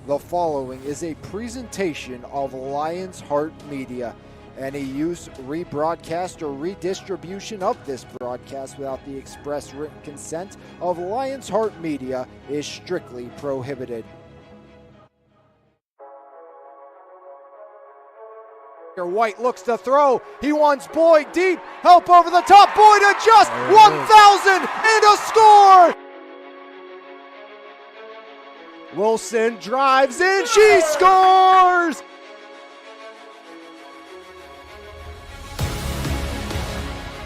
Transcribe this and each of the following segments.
The following is a presentation of Lion's Heart Media. Any use, rebroadcast, or redistribution of this broadcast without the express written consent of Lion's Heart Media is strictly prohibited. White looks to throw. He wants Boyd deep. Help over the top. Boyd adjusts. 1,000 and a score. Wilson drives in. She scores.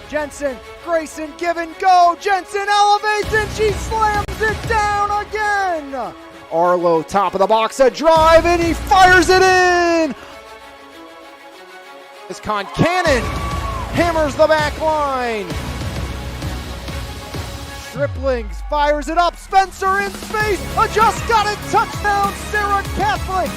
Jensen, Grayson, give and go. Jensen elevates and she slams it down again. Arlo, top of the box, a drive, and he fires it in. As Concannon hammers the back line. Striplings fires it up. Spencer in space. Just got it. Touchdown, Sarah Catholic.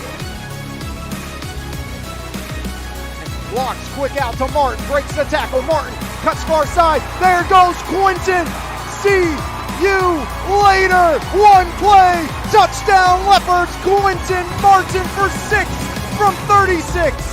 Blocks quick out to Martin. Breaks the tackle. Martin cuts far side. There goes Quinton. See you later. One play. Touchdown, Leopards. Quinton Martin for 6 from 36.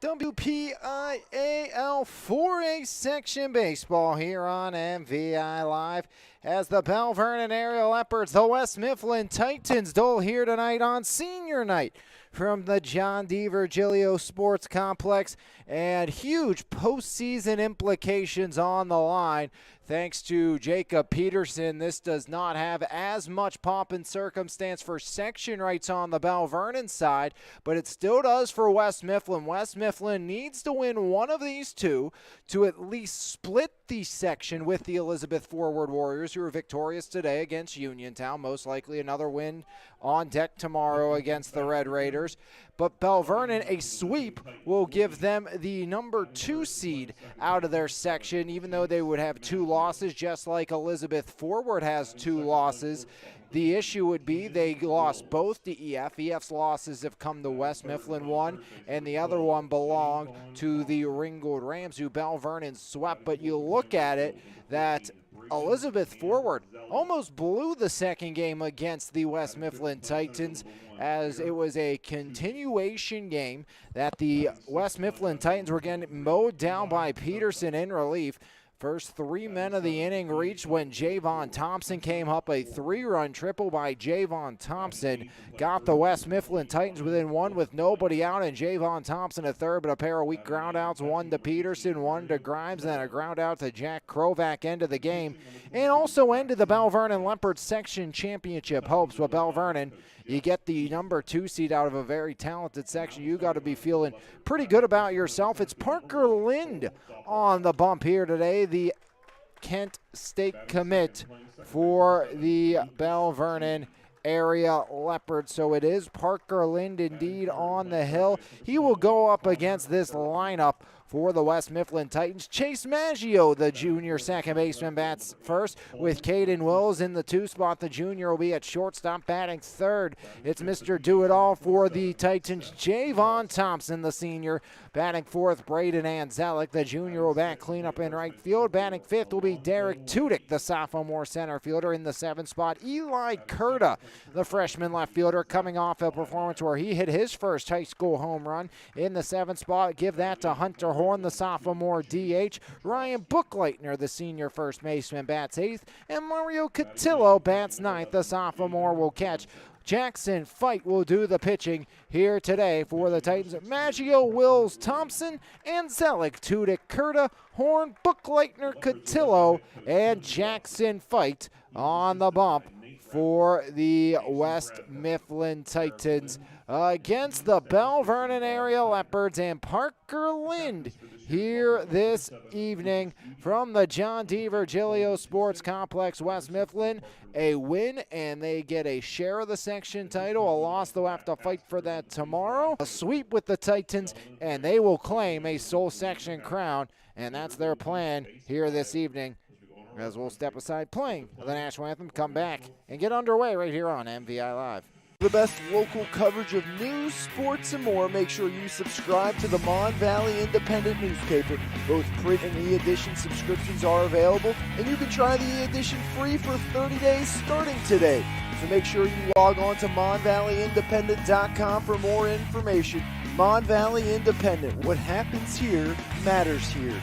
WPIAL 4A section baseball here on MVI Live as the Belle Vernon area Leopards, the West Mifflin Titans duel here tonight on senior night from the John D. Virgilio Sports Complex, and huge postseason implications on the line. Thanks to Jacob Peterson, this does not have as much pomp and circumstance for section rights on the Belle Vernon side, but it still does for West Mifflin. West Mifflin needs to win one of these two to at least split the section with the Elizabeth Forward Warriors, who were victorious today against Uniontown. Most likely another win on deck tomorrow against the Red Raiders. But Belle Vernon, a sweep will give them the number 2 seed out of their section, even though they would have 2 losses, just like Elizabeth Forward has 2 losses. The issue would be they lost both to EF. EF's losses have come to West Mifflin one, and the other one belonged to the Ringgold Rams, who Belle Vernon swept. But you look at it, that Elizabeth Forward almost blew the second game against the West Mifflin Titans, as it was a continuation game that the West Mifflin Titans were getting mowed down by Peterson in relief. First 3 men of the inning reached when Javon Thompson came up. A 3-run triple by Javon Thompson got the West Mifflin Titans within 1 with nobody out, and Javon Thompson at third, but a pair of weak ground outs, 1 to Peterson, 1 to Grimes, and then a ground out to Jack Krovac, end of the game, and also ended the Belle Vernon Leopards section championship hopes. With Belle Vernon, you get the number 2 seed out of a very talented section. You got to be feeling pretty good about yourself. It's Parker Lind on the bump here today, the Kent State commit for the Belle Vernon area Leopards. So it is Parker Lind indeed on the hill. He will go up against this lineup for the West Mifflin Titans. Chase Maggio, the junior second baseman, bats first, with Caden Wills in the 2 spot. The junior will be at shortstop, batting third. It's Mr. Do-It-All for the Titans. Javon Thompson, the senior, batting fourth. Braden Anzelic, the junior, will bat cleanup in right field. Batting fifth will be Derek Tudyk, the sophomore center fielder. In the 7th spot, Eli Curta, the freshman left fielder, coming off a performance where he hit his first high school home run. In the 7th spot, give that to Hunter Horn, the sophomore DH. Ryan Bookleitner, the senior first baseman, bats 8th. And Mario Cotillo bats 9th. The sophomore will catch. Jackson Fight will do the pitching here today for the Titans. Maggio, Wills, Thompson, Anzelic, Tudyk, Curta, Horn, Bookleitner, Cotillo, and Jackson Fight on the bump for the West Mifflin Titans against the Belle Vernon area Leopards. And Parker Lind here this evening from the John D. Virgilio Sports Complex. West Mifflin, a win, and they get a share of the section title. A loss, they'll have to fight for that tomorrow. A sweep with the Titans, and they will claim a sole section crown, and that's their plan here this evening as we'll step aside playing the national anthem, come back and get underway right here on MVI Live. The best local coverage of news, sports, and more. Make sure you subscribe to the Mon Valley Independent newspaper. Both print and e-edition subscriptions are available, and you can try the e-edition free for 30 days starting today. So make sure you log on to monvalleyindependent.com for more information. Mon Valley Independent. What happens here matters here.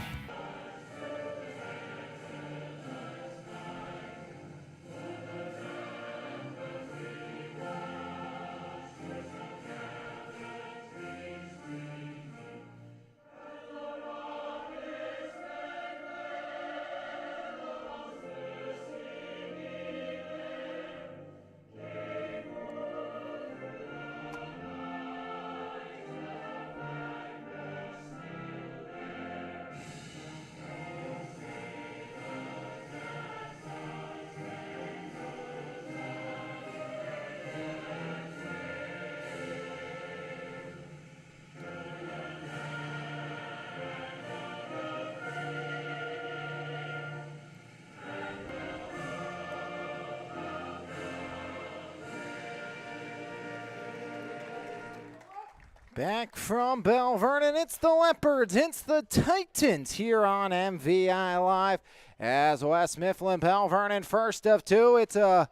Back from Belle Vernon, it's the Leopards, it's the Titans here on MVI Live as West Mifflin, Belle Vernon, first of two. It's a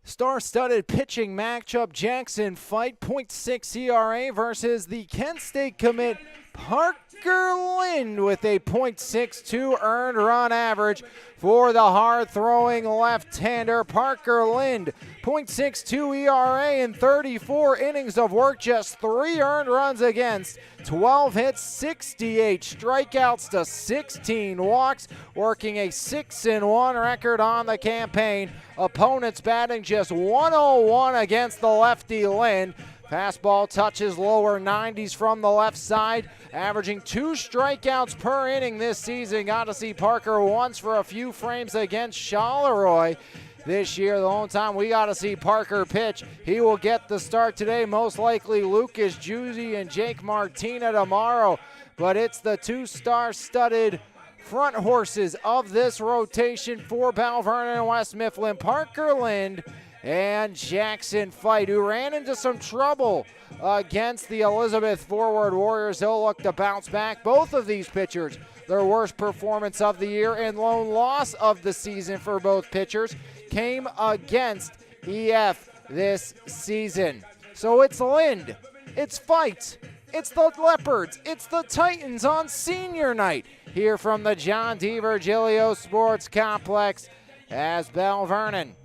star-studded pitching matchup. Jackson Fight, .6 ERA versus the Kent State commit Parker Lind with a .62 earned run average for the hard-throwing left-hander. Parker Lind, .62 ERA in 34 innings of work, just 3 earned runs against, 12 hits, 68 strikeouts to 16 walks, working a 6-1 record on the campaign. Opponents batting just 101 against the lefty Lind. Fastball touches lower 90s from the left side, averaging 2 strikeouts per inning this season. Got to see Parker once for a few frames against Charleroi this year. The only time we got to see Parker pitch. He will get the start today, most likely Lucas Judy and Jake Martina tomorrow. But it's the 2 star-studded front horses of this rotation for Belle Vernon and West Mifflin. Parker Lind and Jackson Fight, who ran into some trouble against the Elizabeth Forward Warriors. They'll look to bounce back. Both of these pitchers, their worst performance of the year and lone loss of the season for both pitchers, came against EF this season. So it's Lind, it's Fight, it's the Leopards, it's the Titans on senior night here from the John D. Virgilio Sports Complex as Belle Vernon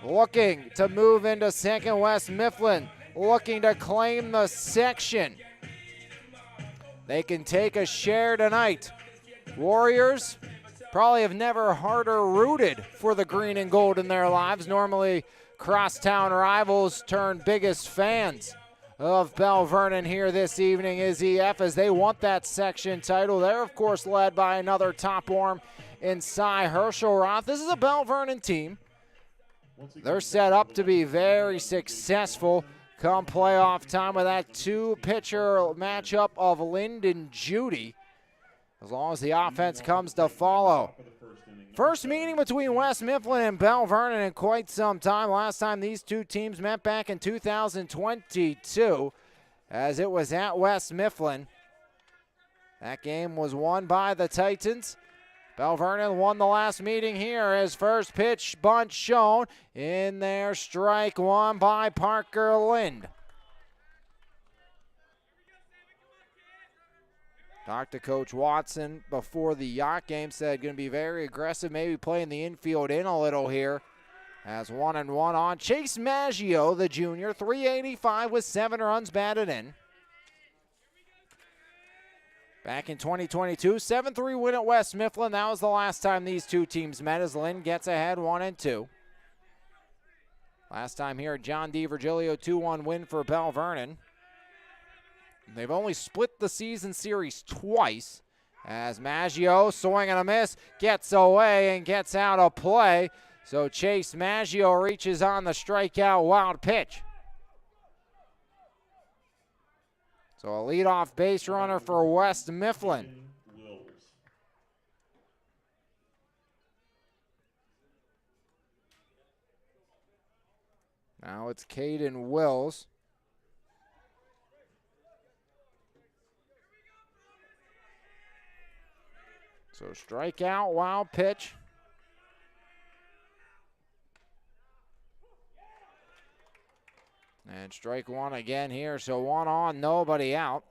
looking to move into second. West Mifflin looking to claim the section. They can take a share tonight. Warriors probably have never harder rooted for the green and gold in their lives. Normally crosstown rivals turn biggest fans of Belle Vernon here this evening is EF as they want that section title. They're of course led by another top arm in Cy Herschelroth. This is a Belle Vernon team. They're set up to be very successful come playoff time with that 2-pitcher matchup of Lind and Judy, as long as the offense comes to follow. First meeting between West Mifflin and Belle Vernon in quite some time. Last time these two teams met back in 2022, as it was at West Mifflin. That game was won by the Titans. Belle Vernon won the last meeting here as first pitch bunt shown in there. Strike one by Parker Lind. Talked to Coach Watson before the yacht game, said going to be very aggressive, maybe playing the infield in a little here. As 1-1 on Chase Maggio, the junior, 385 with 7 runs batted in. Back in 2022, 7-3 win at West Mifflin. That was the last time these two teams met as Lind gets ahead 1-2. Last time here at John D. Virgilio, 2-1 win for Belle Vernon. They've only split the season series twice as Maggio, swing and a miss, gets away and gets out of play. So Chase Maggio reaches on the strikeout wild pitch. So a leadoff base runner for West Mifflin. Now it's Caden Wills. So strikeout, wild pitch. And strike one again here, so one on, nobody out.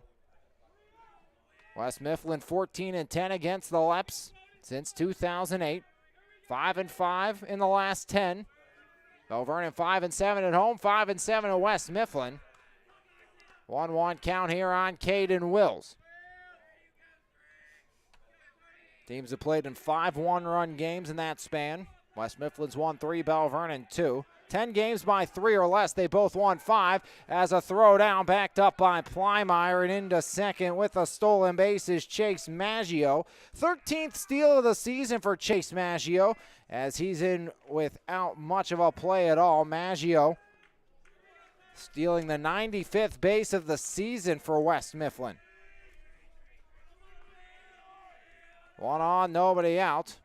West Mifflin 14-10 against the Leps since 2008. 5-5 in the last 10. Belle Vernon 5-7 at home, 5-7 at West Mifflin. 1-1 count here on Caden Wills. Teams have played in 5 one-run games in that span. West Mifflin's won 3, Belle Vernon 2. 10 games by 3 or less. They both won 5 as a throw down backed up by Plymeyer and into second with a stolen base is Chase Maggio. 13th steal of the season for Chase Maggio as he's in without much of a play at all. Maggio stealing the 95th base of the season for West Mifflin. One on, nobody out.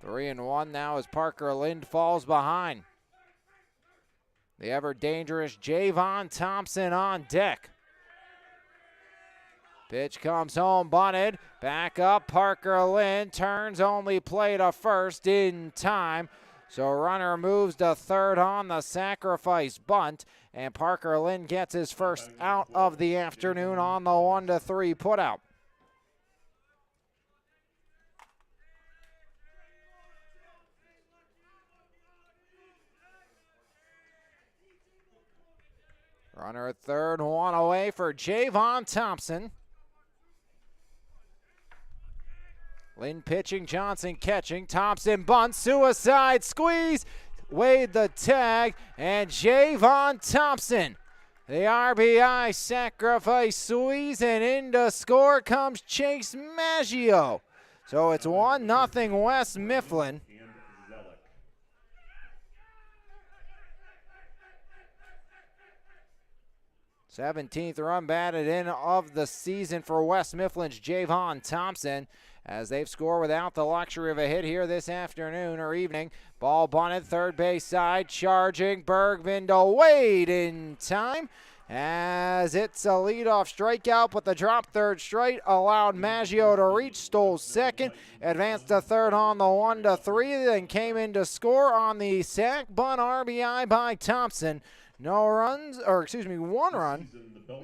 3-1 now as Parker Lind falls behind. The ever-dangerous Javon Thompson on deck. Pitch comes home, bunted. Back up, Parker Lind turns, only play to first in time. So runner moves to third on the sacrifice bunt. And Parker Lind gets his first out of the afternoon on the 1-3 putout. Runner at third, one away for Javon Thompson. Lynn pitching, Johnson catching. Thompson bunts, suicide squeeze. Wade the tag, and Javon Thompson. The RBI sacrifice squeeze, and into score comes Chase Maggio. So it's 1-0 West Mifflin. 17th run batted in of the season for West Mifflin's Javon Thompson as they've scored without the luxury of a hit here this afternoon or evening. Ball bunted, third base side, charging Bergman to Wade in time as it's a leadoff strikeout, but the drop third straight allowed Maggio to reach, stole second, advanced to third on the 1-3, then came in to score on the sac bunt RBI by Thompson. No runs, or excuse me, 1 run,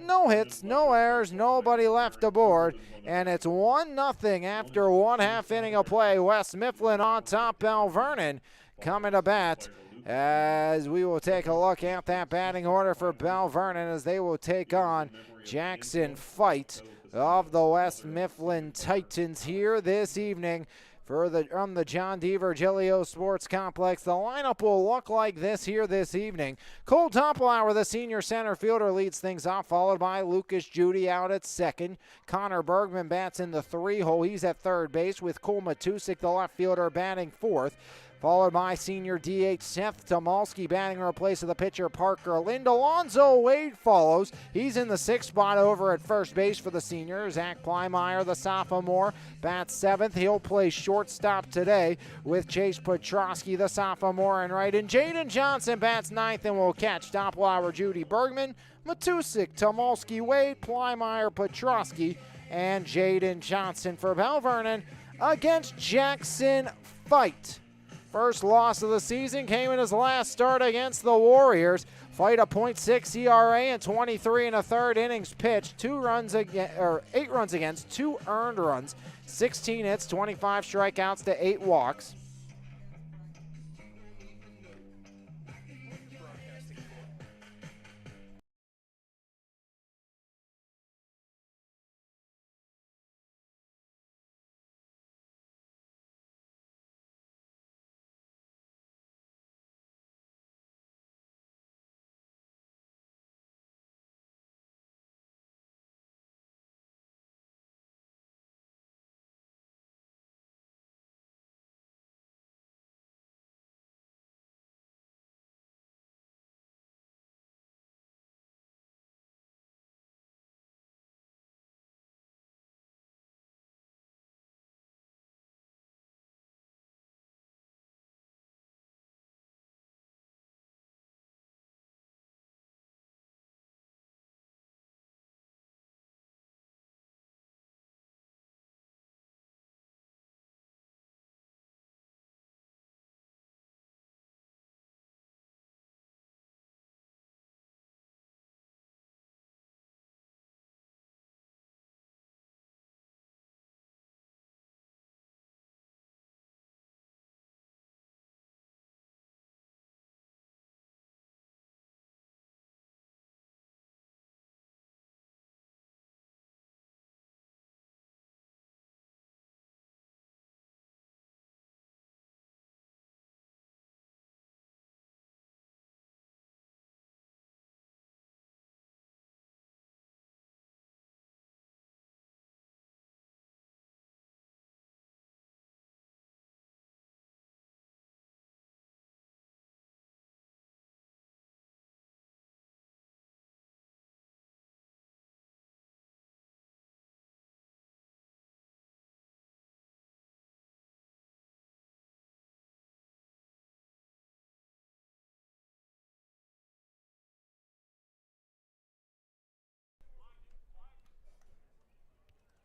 no hits, no errors, nobody left aboard, and it's 1-0 after 1/2 inning of play. West Mifflin on top, Belle Vernon coming to bat as we will take a look at that batting order for Belle Vernon as they will take on Jackson Fight of the West Mifflin Titans here this evening. From the John D. Virgilio Sports Complex, the lineup will look like this here this evening. Cole Doppelauer, the senior center fielder, leads things off, followed by Lucas Judy out at second. Connor Bergman bats in the 3-hole. He's at third base with Cole Matusik, the left fielder, batting fourth. Followed by senior DH Seth Tomalski batting in place of the pitcher Parker Lind. Alonzo Wade follows. He's in the 6th spot over at first base for the senior. Zach Plymeyer, the sophomore, bats 7th. He'll play shortstop today with Chase Petrosky, the sophomore, in right. And Jaden Johnson bats 9th and will catch Doppelauer, Judy Bergman, Matusik, Tomalski, Wade, Plymeyer, Petrosky, and Jaden Johnson for Belle Vernon against Jackson Fight. First loss of the season came in his last start against the Warriors. Fight a .6 ERA and 23 1/3 innings pitched. 8 runs against, 2 earned runs, 16 hits, 25 strikeouts to 8 walks.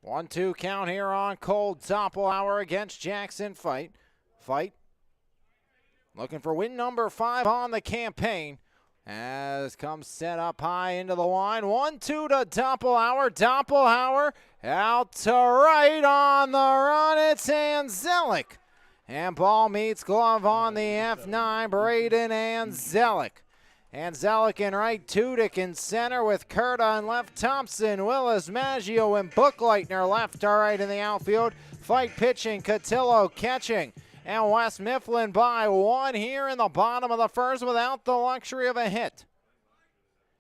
1-2 count here on Cole Doppelhauer against Jackson Fight. Looking for win number 5 on the campaign. As comes set up high into the line. 1-2 to Doppelhauer. Doppelhauer out to right on the run. It's Anzelic. And ball meets glove on the F9. Braden Anzelic. Anzelic in right, Tudyk in center with Curta in left, Thompson, Willis, Maggio, and Bookleitner left to right in the outfield. Fight pitching, Cotillo catching. And West Mifflin by 1 here in the bottom of the first without the luxury of a hit.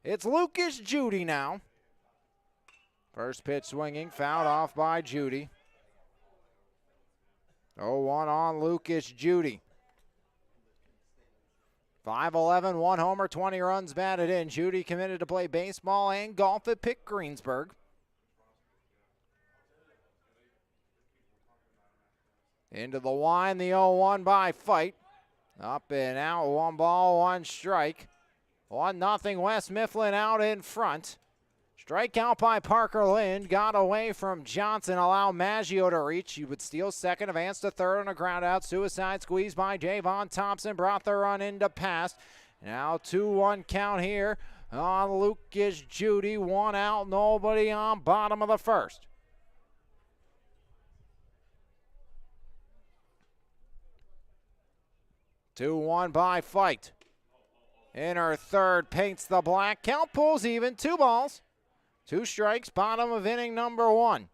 It's Lucas Judy now. First pitch swinging, fouled off by Judy. 0-1 on Lucas Judy. 5'11", 1 homer, 20 runs batted in. Judy committed to play baseball and golf at Pitt Greensburg. Into the line, the 0-1 by Fight. Up and out, 1 ball, 1 strike. 1-0 West Mifflin out in front. Strikeout by Parker Lind. Got away from Johnson, allow Maggio to reach. He would steal second, advance to third on a ground out. Suicide squeeze by Javon Thompson. Brought the run into pass. Now 2-1 count here on Lucas Judy. 1 out, nobody on, bottom of the first. Two 2-1 by Fight. Inner third paints the black. Count pulls even. 2 balls, 2 strikes. Bottom of inning number 1.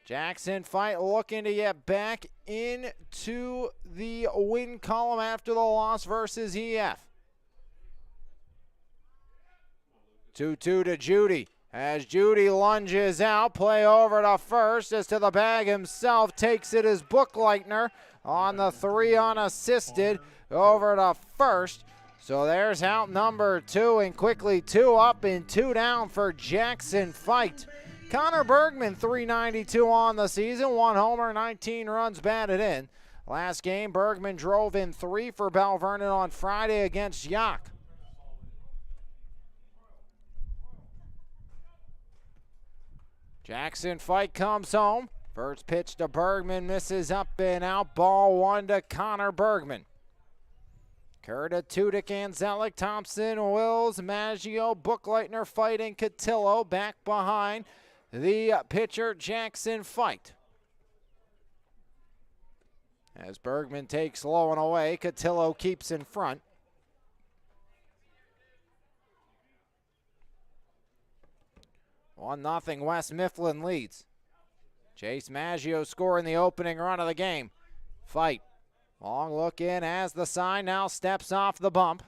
Jackson Fight looking to get back into the win column after the loss versus EF. 2-2 to Judy. As Judy lunges out, play over to first. As to the bag himself, takes it as Bookleitner on the 3 unassisted. Over to first. So there's out number 2, and quickly 2 up and 2 down for Jackson Fight. Connor Bergman, .392 on the season, 1 homer, 19 runs batted in. Last game, Bergman drove in 3 for Belle Vernon on Friday against Yak. Jackson Fight comes home. First pitch to Bergman, misses up and out. Ball 1 to Connor Bergman. Curta, Tudyk, Anzelic, Thompson, Wills, Maggio, Bookleitner, fighting Cotillo. Back behind the pitcher, Jackson Fight. As Bergman takes low and away, Cotillo keeps in front. One 0 West Mifflin leads. Chase Maggio scoring the opening run of the game. Fight. Long look in as the sign, now steps off the bump.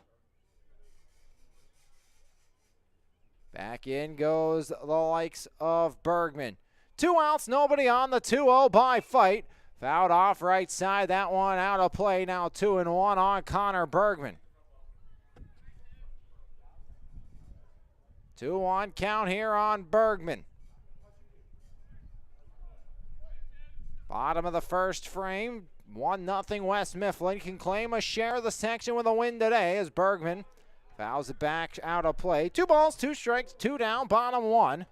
Back in goes the likes of Bergman. 2 outs, nobody on the 2-0 by Fight. Fouled off right side, that one out of play. Now 2-1 on Connor Bergman. 2-1 count here on Bergman. Bottom of the first frame. 1-0 West Mifflin can claim a share of the section with a win today as Bergman fouls it back out of play. 2 balls, 2 strikes, 2 down, bottom 1.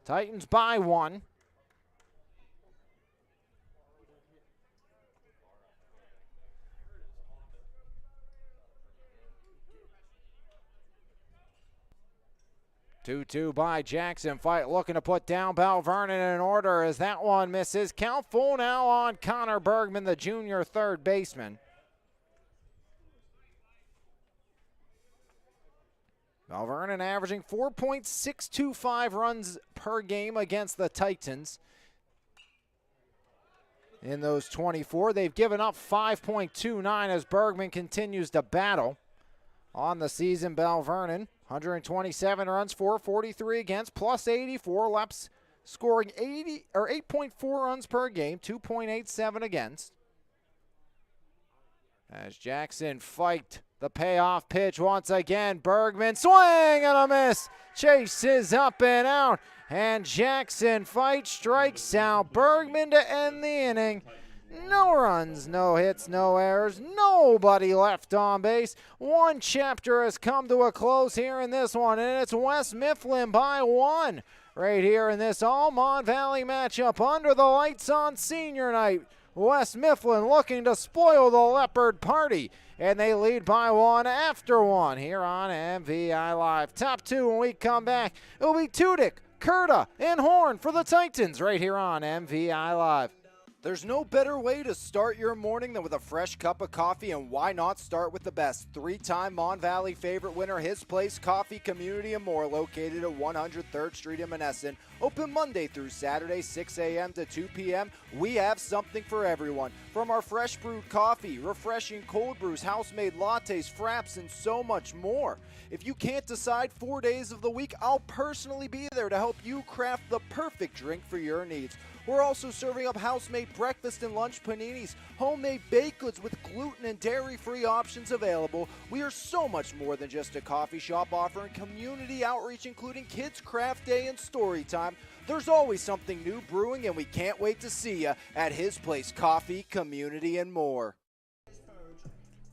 Titans by 1. Two by Jackson Fight looking to put down Belle Vernon in order as that one misses. Count full now on Connor Bergman, the junior third baseman. Belle Vernon averaging 4.625 runs per game against the Titans. In those 24, they've given up 5.29 as Bergman continues to battle. On the season, Belle Vernon, 127 runs, 443 against, plus 84 Leps, scoring 8.4 runs per game, 2.87 against. As Jackson Fight the payoff pitch once again, Bergman swing and a miss. Chases up and out, and Jackson Fight strikes out Bergman to end the inning. No runs, no hits, no errors, nobody left on base. One chapter has come to a close here in this one, and it's West Mifflin by 1. right here in this all-Mon Valley matchup under the lights on senior night. West Mifflin looking to spoil the Leopard party, and they lead by 1 after 1 here on MVI Live. Top 2 when we come back, it'll be Tudyk, Kurta, and Horn for the Titans right here on MVI Live. There's no better way to start your morning than with a fresh cup of coffee, and why not start with the best? 3-time Mon Valley favorite winner, His Place Coffee Community and More, located at 103rd Street in Monessen. Open Monday through Saturday, 6 a.m. to 2 p.m. We have something for everyone. From our fresh brewed coffee, refreshing cold brews, house-made lattes, fraps, and so much more. If you can't decide 4 days of the week, I'll personally be there to help you craft the perfect drink for your needs. We're also serving up house-made breakfast and lunch paninis, homemade baked goods with gluten and dairy-free options available. We are so much more than just a coffee shop, offering community outreach, including Kids Craft Day and Story Time. There's always something new brewing, and we can't wait to see you at His Place Coffee, Community, and More.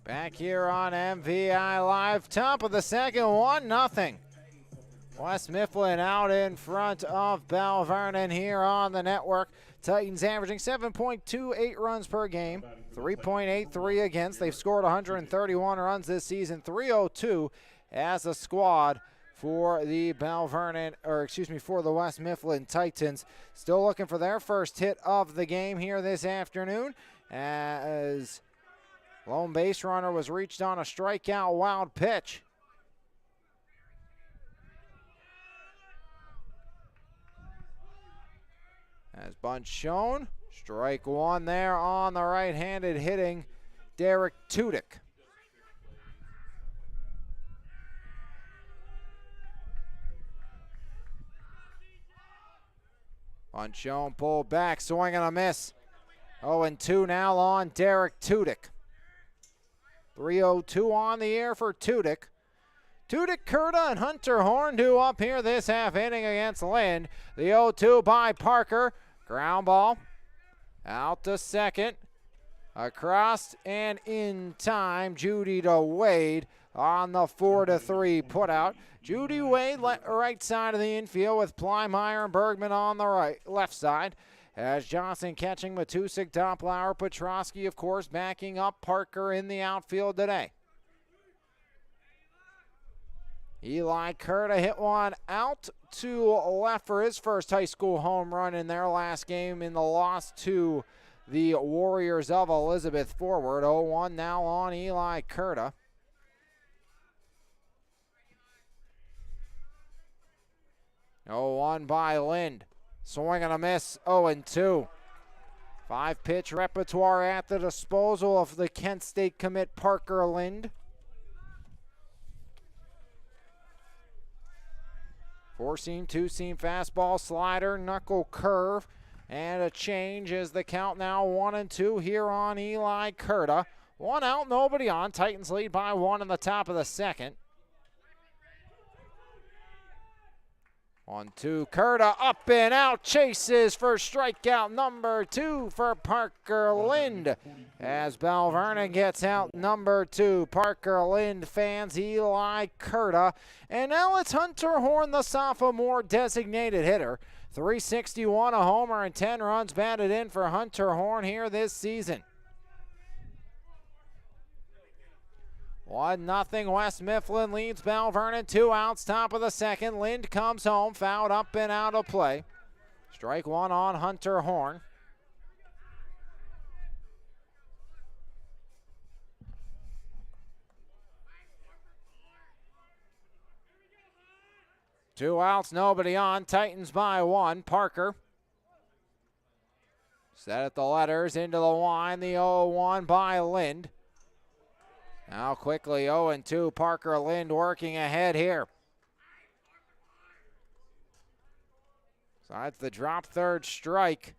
Back here on MVI Live, top of the second, 1-0. West Mifflin out in front of Belle Vernon here on the network. Titans averaging 7.28 runs per game, 3.83 against. They've scored 131 runs this season, 302 as a squad for the for the West Mifflin Titans. Still looking for their first hit of the game here this afternoon, as lone base runner was reached on a strikeout wild pitch. As bunt shown, strike one there on the right-handed hitting Derek Tudyk. Bunt shown, pulled back, swing and a miss. 0-2 now on Derek Tudyk. 3-0-2 on the air for Tudyk. Tudyk, Kurta, and Hunter Horn due up here this half inning against Lind. The 0-2 by Parker. Ground ball out to second. Across and in time. Judy to Wade on the 4-3 putout. Judy Wade right side of the infield with Plymeyer and Bergman on the left side. As Johnson catching Matusik, Doppler, Petrosky, of course, backing up Parker in the outfield today. Eli Kurta hit one out to left for his first high school home run in their last game in the loss to the Warriors of Elizabeth forward. 0-1 now on Eli Kurta. Oh, 1 by Lind. Swing and a miss, 0-2. 5-pitch repertoire at the disposal of the Kent State commit Parker Lind. 4-seam, 2-seam fastball, slider, knuckle curve, and a change as the count now 1-2 here on Eli Kurta. 1 out, nobody on. Titans lead by 1 in the top of the second. 1-2, Kurta up and out, chases for strikeout number 2 for Parker Lind. As Belle Vernon gets out number 2, Parker Lind fans Eli Kurta. And now it's Hunter Horn, the sophomore designated hitter. 361, a homer, and 10 runs batted in for Hunter Horn here this season. 1-0 West Mifflin leads Belle Vernon. 2 outs, top of the second. Lind comes home, fouled up and out of play. Strike 1 on Hunter Horn. Two outs, nobody on. Titans by 1. Parker set at the letters, into the line. The 0-1 by Lind. Now quickly 0-2, Parker Lind working ahead here. Besides the drop third strike,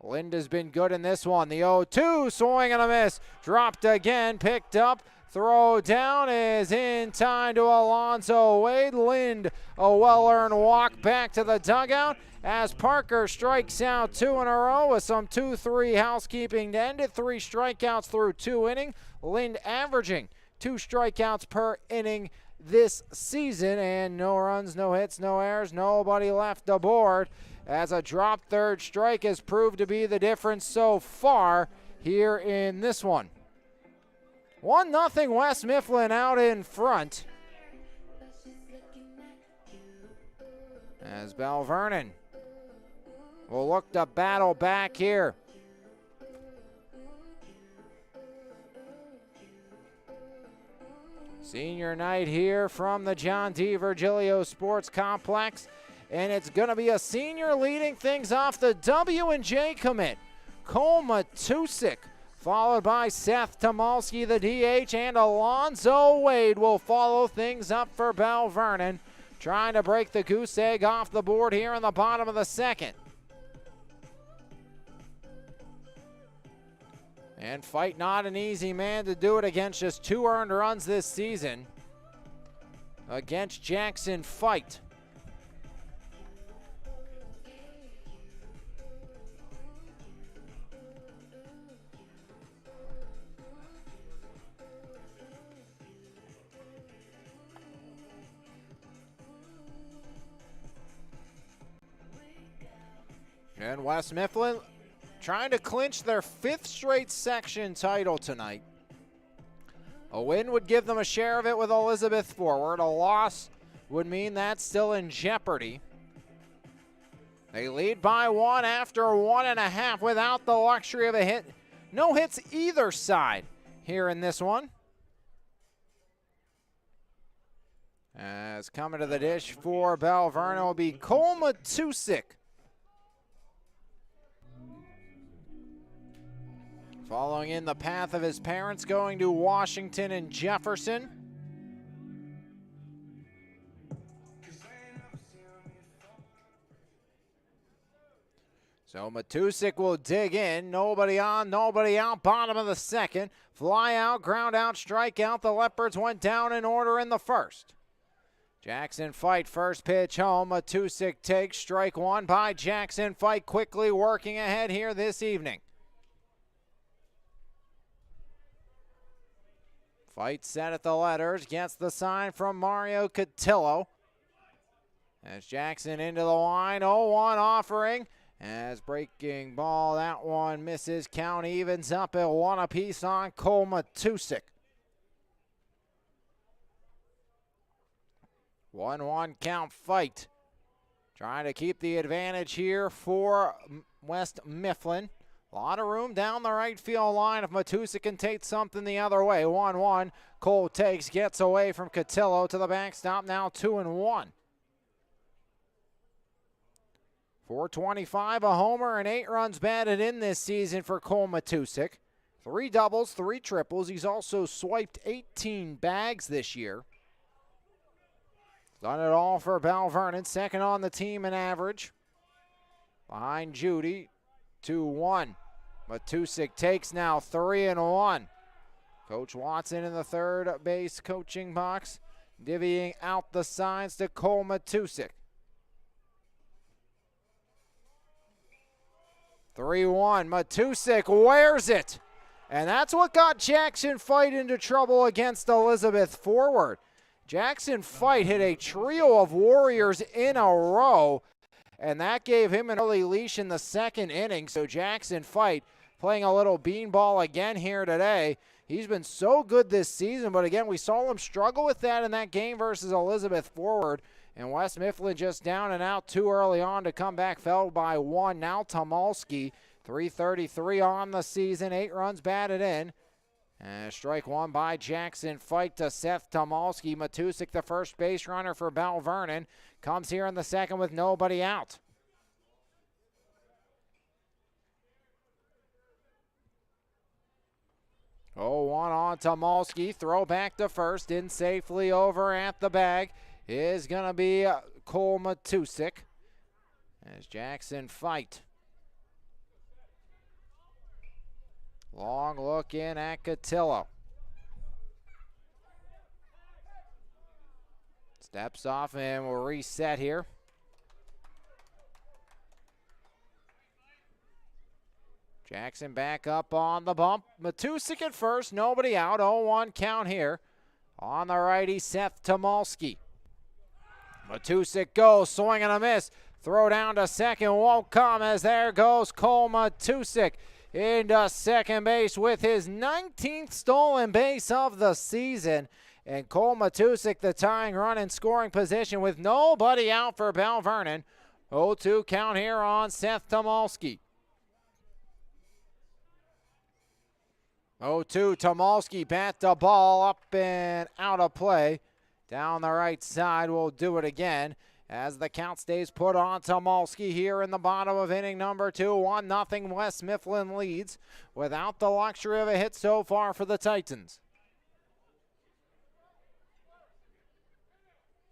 Lind has been good in this one. The 0-2, swing and a miss. Dropped again, picked up. Throw down is in time to Alonzo Wade. Lind, a well-earned walk back to the dugout as Parker strikes out 2 in a row with some 2-3 housekeeping to end it. 3 strikeouts through 2 innings. Lind averaging 2 strikeouts per inning this seaon, and no runs, no hits, no errors, nobody left aboard, as a drop third strike has proved to be the difference so far here in this one. 1-0 West Mifflin out in front, as Belle Vernon will look to battle back here. Senior night here from the John D. Virgilio Sports Complex, and it's going to be a senior leading things off. The W&J commit, Cole Matusik, followed by Seth Tomalski, the DH, and Alonzo Wade will follow things up for Belle Vernon, trying to break the goose egg off the board here in the bottom of the second. And Fight not an easy man to do it against, just 2 earned runs this season against Jackson Fight. And West Mifflin trying to clinch their 5th straight section title tonight. A win would give them a share of it with Elizabeth forward. A loss would mean that's still in jeopardy. They lead by 1 after 1.5 without the luxury of a hit. No hits either side here in this one. As coming to the dish for Belle Vernon will be Cole Matusik. Following in the path of his parents, going to Washington and Jefferson. So Matusik will dig in. Nobody on, nobody out. Bottom of the second. Fly out, ground out, strike out. The Leopards went down in order in the first. Jackson Fight, first pitch home. Matusik takes strike 1 by Jackson Fight, quickly working ahead here this evening. Fight set at the letters, gets the sign from Mario Cotillo. As Jackson into the line, 0-1 offering. As breaking ball, that one misses. Count evens up at 1 apiece on Cole Matusik. 1-1 count Fight. Trying to keep the advantage here for West Mifflin. A lot of room down the right field line if Matusik can take something the other way. 1-1. Cole takes, gets away from Cotillo to the backstop. Now 2-1. 425, a homer, and 8 runs batted in this season for Cole Matusik. 3 doubles, 3 triples. He's also swiped 18 bags this year. Done it all for Belle Vernon. Second on the team in average. Behind Judy. 2-1. Matusik takes now 3-1. Coach Watson in the third base coaching box, divvying out the signs to Cole Matusik. 3-1. Matusik wears it. And that's what got Jackson Fight into trouble against Elizabeth forward. Jackson Fight hit a trio of warriors in a row, and that gave him an early leash in the second inning. So Jackson Fight playing a little beanball again here today. He's been so good this season, but again, we saw him struggle with that in that game versus Elizabeth forward. And West Mifflin just down and out too early on to come back, fell by 1. Now Tomalski, 333 on the season, 8 runs batted in. And strike 1 by Jackson Fight to Seth Tomalski. Matusik, the first base runner for Belle Vernon, comes here in the second with nobody out. Oh, 1 on Tomalski. Throw back to first. In safely over at the bag is going to be Cole Matusik. As Jackson Fight. Long look in at Cotillo. Steps off and we'll reset here. Jackson back up on the bump. Matusik at first, nobody out. 0-1 count here On the righty, Seth Tomalski. Matusik goes, swing and a miss. Throw down to second, won't come as there goes Cole Matusik into second base with his 19th stolen base of the season. And Cole Matusik, the tying run in scoring position with nobody out for Belle Vernon. 0-2 count here on Seth Tomalski. 0-2, Tomalski bat the ball up and out of play. Down the right side, we'll do it again as the count stays put on Tomalski here in the bottom of inning number 2. 1-0 West Mifflin leads without the luxury of a hit so far for the Titans.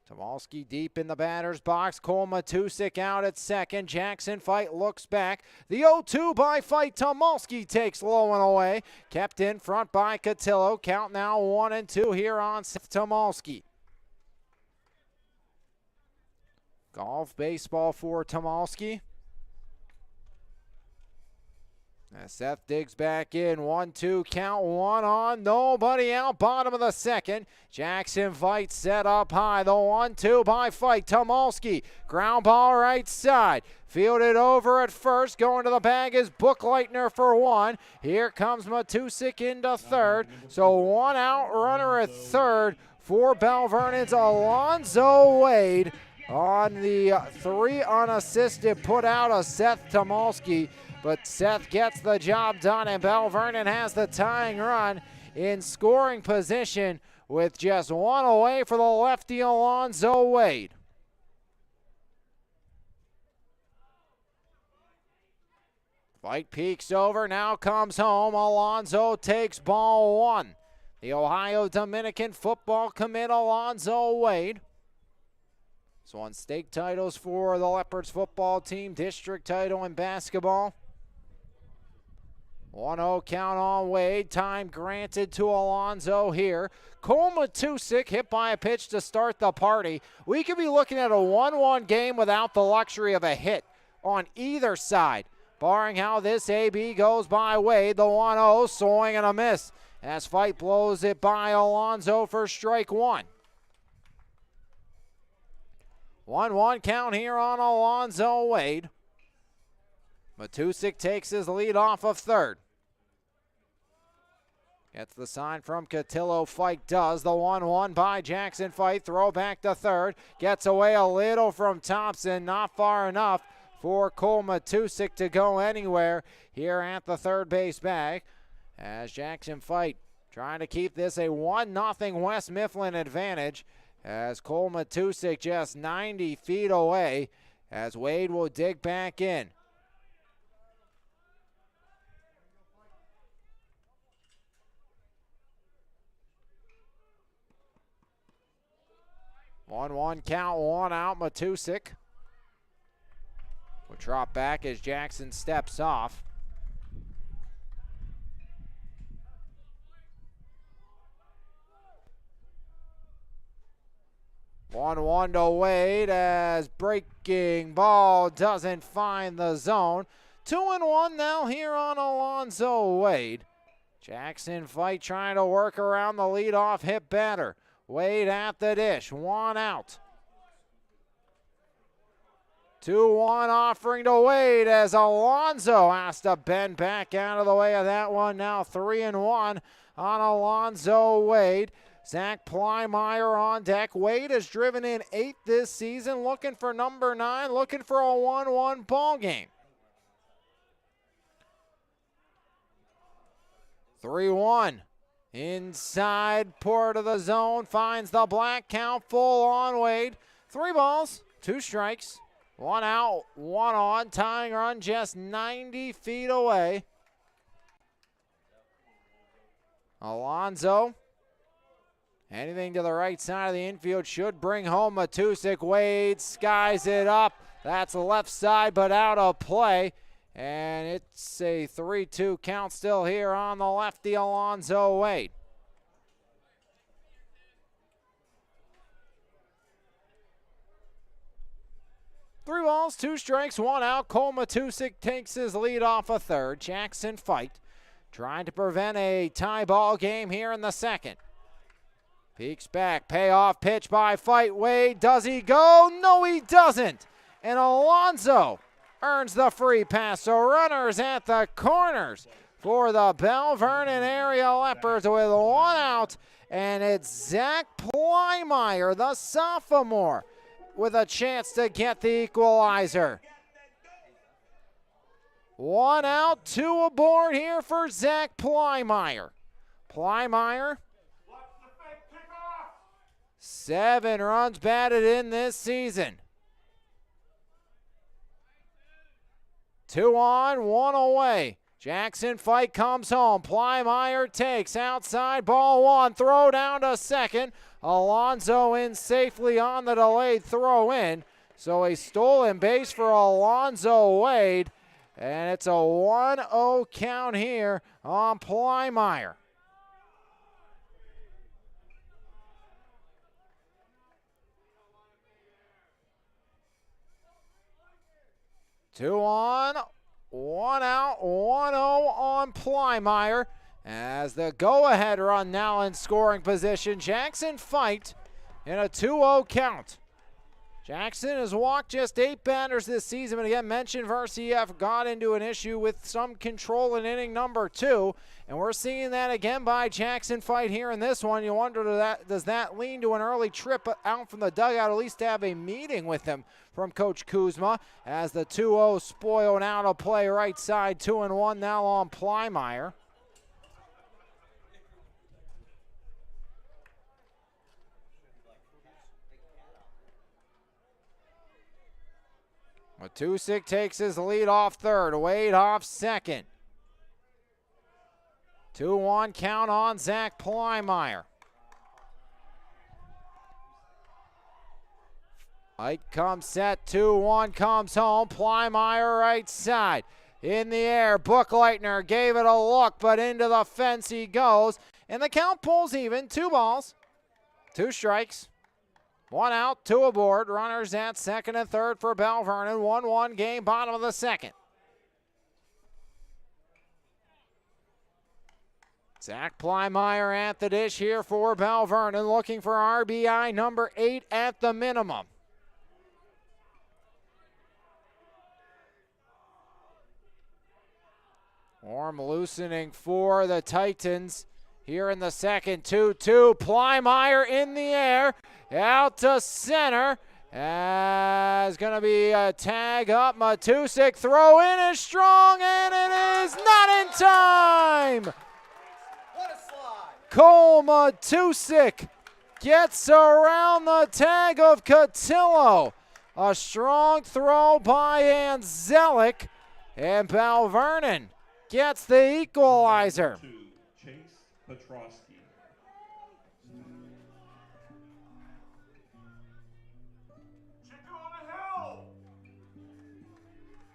Tomalski deep in the batter's box. Cole Matusik out at second. Jackson Fight looks back. The 0-2 by Fight. Tomalski takes low and away. Kept in front by Cotillo. Count now 1-2 here on Seth Tomalski. Golf baseball for Tomalski. As Seth digs back in, 1-2 count, one on, nobody out, bottom of the second. Jackson Fight set up high, the 1-2 by Fight. Tomalski, ground ball right side. Fielded over at first, going to the bag is Bookleitner for one. Here comes Matusik into third, so one out, runner at third for Belle Vernon's Alonzo Wade. On the 3 unassisted put out of Seth Tomalski. But Seth gets the job done, and Belle Vernon has the tying run in scoring position with just one away for the lefty Alonzo Wade. Fight peeks over, now comes home. Alonzo takes ball 1. The Ohio Dominican football commit Alonzo Wade. So on state titles for the Leopards football team, district title in basketball. 1-0 count on Wade. Time granted to Alonzo here. Cole Matusik hit by a pitch to start the party. We could be looking at a 1-1 game without the luxury of a hit on either side. Barring how this AB goes by Wade, the 1-0, swing and a miss. As Fight blows it by Alonzo for strike 1. 1-1 count here on Alonzo Wade. Matusik takes his lead off of third. Gets the sign from Cotillo. Fight does. The 1-1 by Jackson Fight. Throw back to third. Gets away a little from Thompson. Not far enough for Cole Matusik to go anywhere here at the third base bag. As Jackson Fight trying to keep this a 1-0 West Mifflin advantage. As Cole Matusik just 90 feet away. As Wade will dig back in. One count, one out. Matusik will drop back as Jackson steps off. One to Wade as breaking ball doesn't find the zone. 2-1 now here on Alonzo Wade. Jackson Fight trying to work around the leadoff hit batter. Wade at the dish, one out. 2-1 offering to Wade as Alonzo has to bend back out of the way of that one. Now 3-1 on Alonzo Wade. Zach Plymeyer on deck. Wade has driven in 8 this season, looking for number 9, looking for a 1-1 ball game. 3-1. Inside part of the zone, finds the black, count full on Wade. 3 balls, 2 strikes, 1 out, 1 on, tying run just 90 feet away. Alonzo, anything to the right side of the infield should bring home Matusik. Wade skies it up. That's the left side, but out of play. And it's a 3-2 count still here on the lefty Alonzo Wade. Three balls, 2 strikes, 1 out. Cole Matusik takes his lead off a third. Jackson Fight trying to prevent a tie ball game here in the second. Peeks back, payoff pitch by Fight Wade. Does he go? No, he doesn't. And Alonso earns the free pass. So runners at the corners for the Belle Vernon area Leopards with one out. And it's Zach Plymeyer, the sophomore, with a chance to get the equalizer. One out, two aboard here for Zach Plymeyer. Plymeyer, 7 runs batted in this season. 2 on, 1 away. Jackson Fight comes home. Plymeyer takes outside, ball 1, throw down to second. Alonso in safely on the delayed throw in. So a stolen base for Alonso Wade. And it's a 1-0 count here on Plymeyer. Two on, 1 out, 1-0 on Plymeyer. As the go-ahead run now in scoring position, Jackson Fight in a 2-0 count. Jackson has walked just 8 batters this season, but again, mentioned versus EF got into an issue with some control in inning number 2, and we're seeing that again by Jackson Fight here in this one. You wonder, does that lean to an early trip out from the dugout, at least to have a meeting with him from Coach Kuzma, as the 2-0 spoiled out of play right side, 2-1 now on Plymeyer. Matusik takes his lead off third. Wade off second. 2-1 count on Zach Plymeyer. Ike comes set. 2-1 comes home. Plymeyer right side. In the air. Bookleitner gave it a look, but into the fence he goes. And the count pulls even. 2 balls. 2 strikes. 1 out, 2 aboard. Runners at second and third for Belle Vernon. 1-1 game, bottom of the second. Zach Plymeyer at the dish here for Belle Vernon, looking for RBI number 8 at the minimum. Arm loosening for the Titans. Here in the second, 2-2. Plymeyer in the air. Out to center. It's going to be a tag up. Matusik throw in is strong, and it is not in time. What a slide. Cole Matusik gets around the tag of Cotillo. A strong throw by Anzelic, and Belle Vernon gets the equalizer. Petrosky.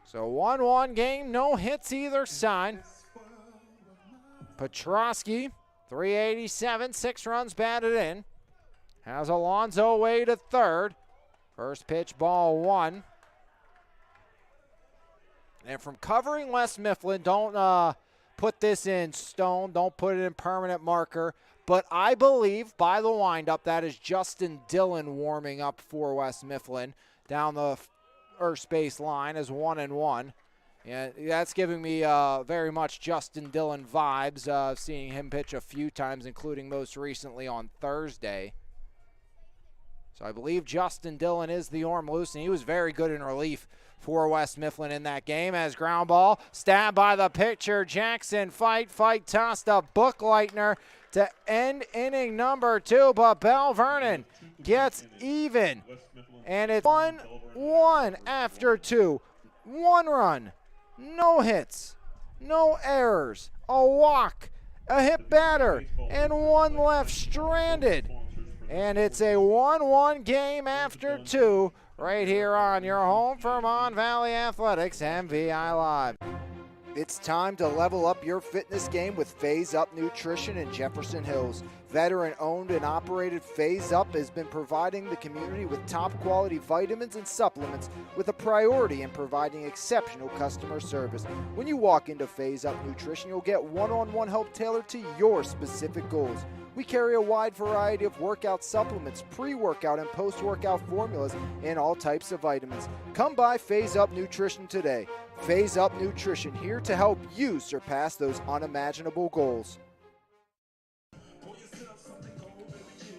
So 1-1 game, no hits either side. Petrosky, 387, 6 runs batted in. Has Alonso Wade at third. First pitch, ball 1. And from covering West Mifflin, don't put this in stone, don't put it in permanent marker, but I believe by the windup that is Justin Dillon warming up for West Mifflin down the first base line as 1-1. And that's giving me very much Justin Dillon vibes, seeing him pitch a few times, including most recently on Thursday. So I believe Justin Dillon is the arm loose, and he was very good in relief for West Mifflin in that game. As ground ball stabbed by the pitcher, Jackson Fight tossed a Bookleitner to end inning number 2, but Belle Vernon gets even, and it's 1-1 after 2. 1 run, no hits, no errors, a walk, a hit batter, and 1 left stranded. And it's a 1-1 game after 2 right here on your home for Mon Valley Athletics, MVI Live. It's time to level up your fitness game with Phase Up Nutrition in Jefferson Hills. Veteran-owned and operated Phase Up has been providing the community with top-quality vitamins and supplements with a priority in providing exceptional customer service. When you walk into Phase Up Nutrition, you'll get one-on-one help tailored to your specific goals. We carry a wide variety of workout supplements, pre-workout and post-workout formulas, and all types of vitamins. Come by Phase Up Nutrition today. Phase Up Nutrition, here to help you surpass those unimaginable goals.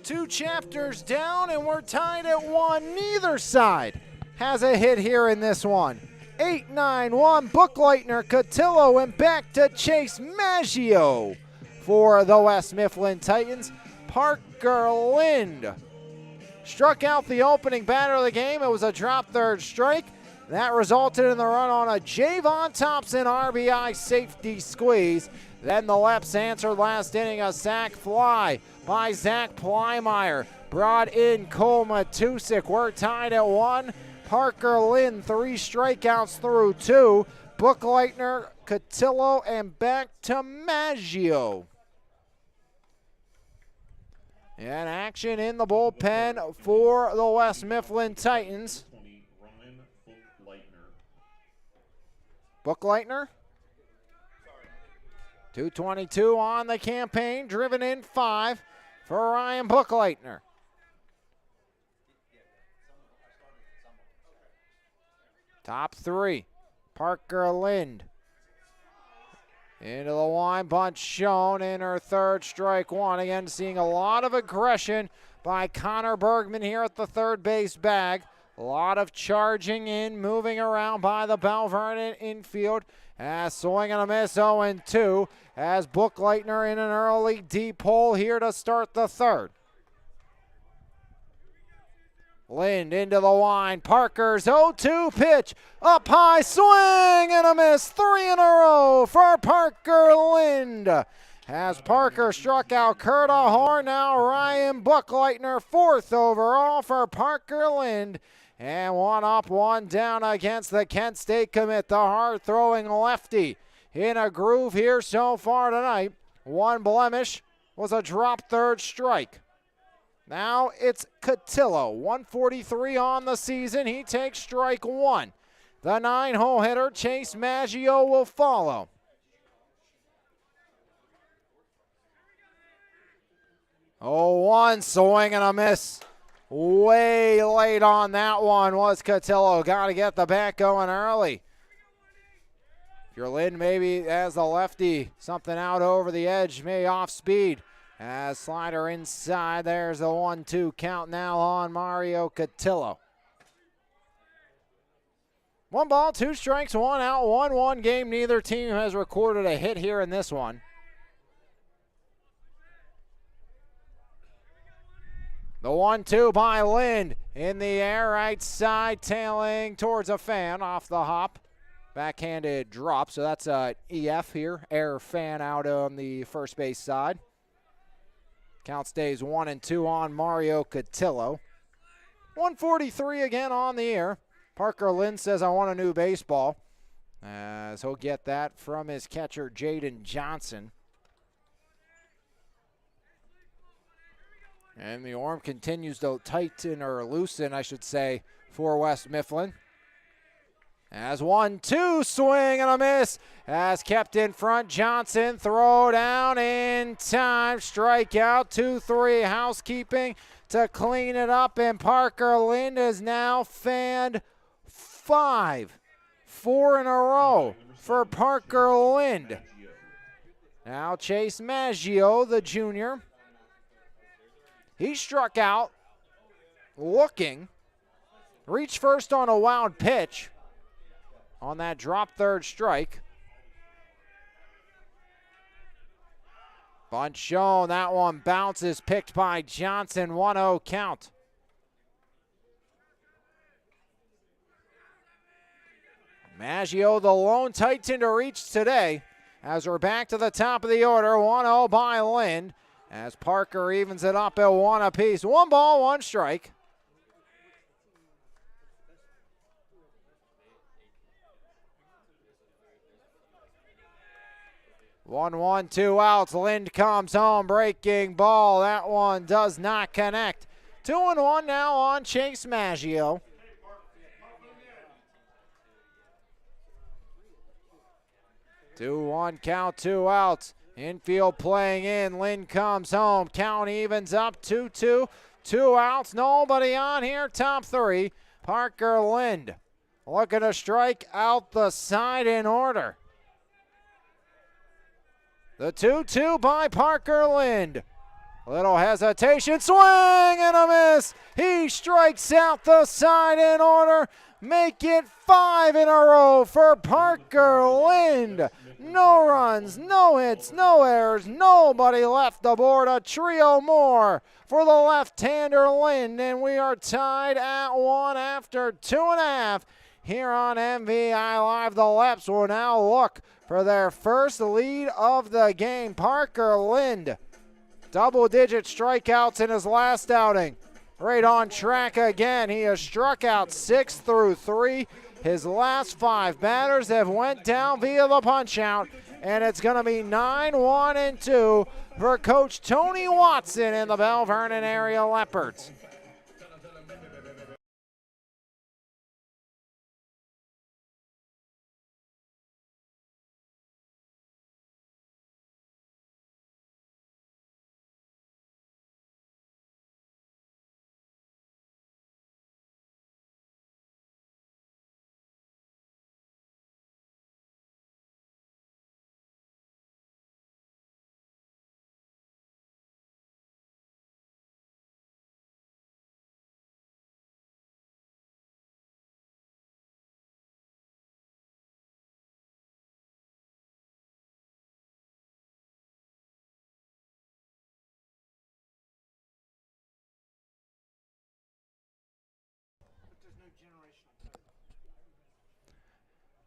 2 chapters down, and we're tied at 1. Neither side has a hit here in this one. 8-9-1, Bookleitner, Cotillo, and back to Chase Maggio for the West Mifflin Titans. Parker Lind struck out the opening batter of the game. It was a drop third strike. That resulted in the run on a Javon Thompson RBI safety squeeze. Then the Leps answered last inning, a sac fly by Zach Plymeyer. Brought in Cole Matusik. We're tied at 1. Parker Lind, 3 strikeouts through 2. Bookleitner, Cotillo, and back to Maggio. And action in the bullpen for the West Mifflin Titans. Bookleitner. 222 on the campaign, driven in 5 for Ryan Bookleitner. Top 3, Parker Lind. Into the line, bunt shown in her third, strike 1. Again, seeing a lot of aggression by Connor Bergman here at the third base bag. A lot of charging in, moving around by the Belle Vernon infield. As swing and a miss, 0-2. As Bookleitner in an early deep hole here to start the third. Lind into the line. Parker's 0-2 pitch. Up high, swing and a miss. 3 in a row for Parker Lind. As Parker struck out Kurt Ahor, now Ryan Bookleitner, 4th overall for Parker Lind. And 1 up, 1 down against the Kent State commit, the hard-throwing lefty. In a groove here so far tonight. 1 blemish was a drop third strike. Now it's Cotillo, 143 on the season. He takes strike 1. The 9-hole hitter, Chase Maggio, will follow. Oh, 1 swing and a miss. Way late on that one was Cotillo. Got to get the bat going early. If you're Lind, maybe as the lefty, something out over the edge, maybe off speed. As slider inside, there's the 1-2 count now on Mario Cotillo. 1 ball, 2 strikes, 1 out, 1-1 game. Neither team has recorded a hit here in this one. The 1-2 by Lind in the air, right side, tailing towards a fan off the hop. Backhanded drop, so that's a EF here. Air fan out on the first base side. Count stays 1-2 on Mario Cotillo. 143 again on the air. Parker Lind says, I want a new baseball. As he'll get that from his catcher, Jaden Johnson. And the arm continues to tighten, or loosen, I should say, for West Mifflin. As 1-2, swing and a miss. As kept in front, Johnson, throw down in time. Strikeout, 2-3, housekeeping to clean it up. And Parker Lind is now fanned 5. 4 in a row for Parker Lind. Now Chase Maggio, the junior. He struck out, looking, reached first on a wild pitch on that drop third strike. Bunt shown, that one bounces, picked by Johnson, 1-0 count. Maggio, the lone Titan to reach today, as we're back to the top of the order, 1-0 by Lind. As Parker evens it up at 1 apiece. 1 ball, 1 strike. One, 2 outs. Lind comes home, breaking ball. That one does not connect. 2-1 now on Chase Maggio. Two-one count, 2 outs. Infield playing in. Lind comes home. Count evens up 2-2. 2 outs. Nobody on here. Top 3. Parker Lind looking to strike out the side in order. The 2-2 by Parker Lind. Little hesitation. Swing and a miss. He strikes out the side in order. Make it 5 in a row for Parker Lind. No runs, no hits, no errors, nobody left aboard. A trio more for the left-hander Lind, and we are tied at 1 after 2.5 here on MVI Live. The Leps will now look for their first lead of the game. Parker Lind, double-digit strikeouts in his last outing. Right on track again. He has struck out 6 through 3. His last 5 batters have went down via the punch-out, and it's going to be 9-1-2 for Coach Tony Watson and the Belle Vernon area Leopards.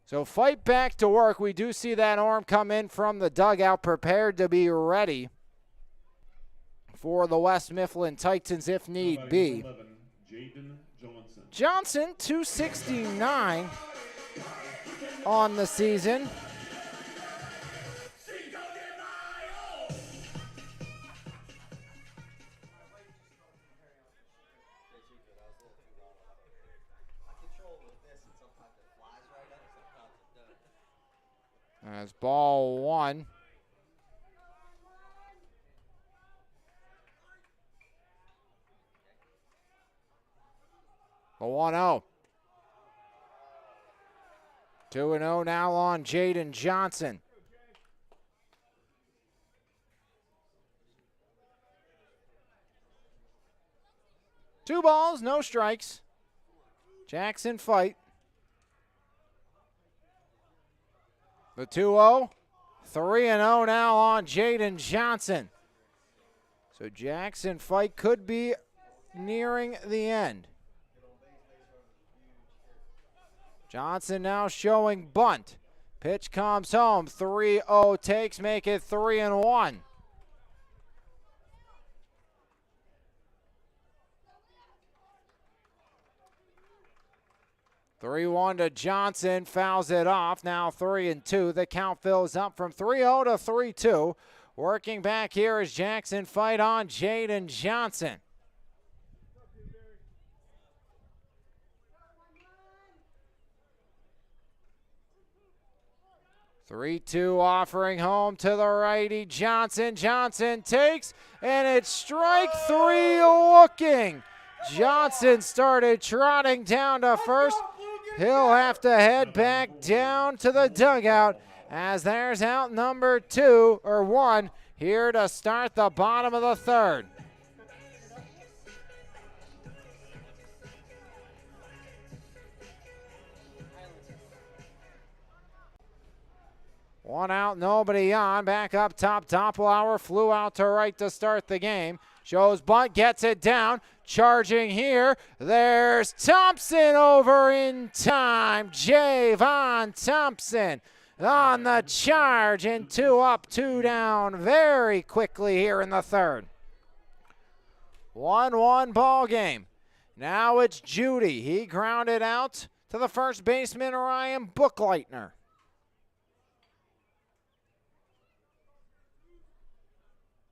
So fight back to work. We do see that arm come in from the dugout, prepared to be ready for the West Mifflin Titans if need be. Johnson, 269 on the season. As ball 1. A 1-0. 2-0 now on Jaden Johnson. Two balls, no strikes. Jackson fight. The 2-0. 3-0 now on Jaden Johnson. So Jackson fight could be nearing the end. Johnson now showing bunt. Pitch comes home. 3-0 takes, make it 3-1. Three-1 to Johnson, fouls it off. Now 3-2. The count fills up from 3-0 to 3-2. Working back here is Jackson fight on Jaden Johnson. Three-two offering home to the righty Johnson. Johnson takes, and it's strike 3 looking. Johnson started trotting down to first. He'll have to head back down to the dugout as there's out number 1 here to start the bottom of the third. One out, nobody on. Back up top, Doppelauer flew out to right to start the game. Shows bunt, gets it down. Charging here, there's Thompson over in time. Javon Thompson on the charge, and 2 up, 2 down very quickly here in the third. 1-1 ball game. Now it's Judy. He grounded out to the first baseman, Ryan Bookleitner.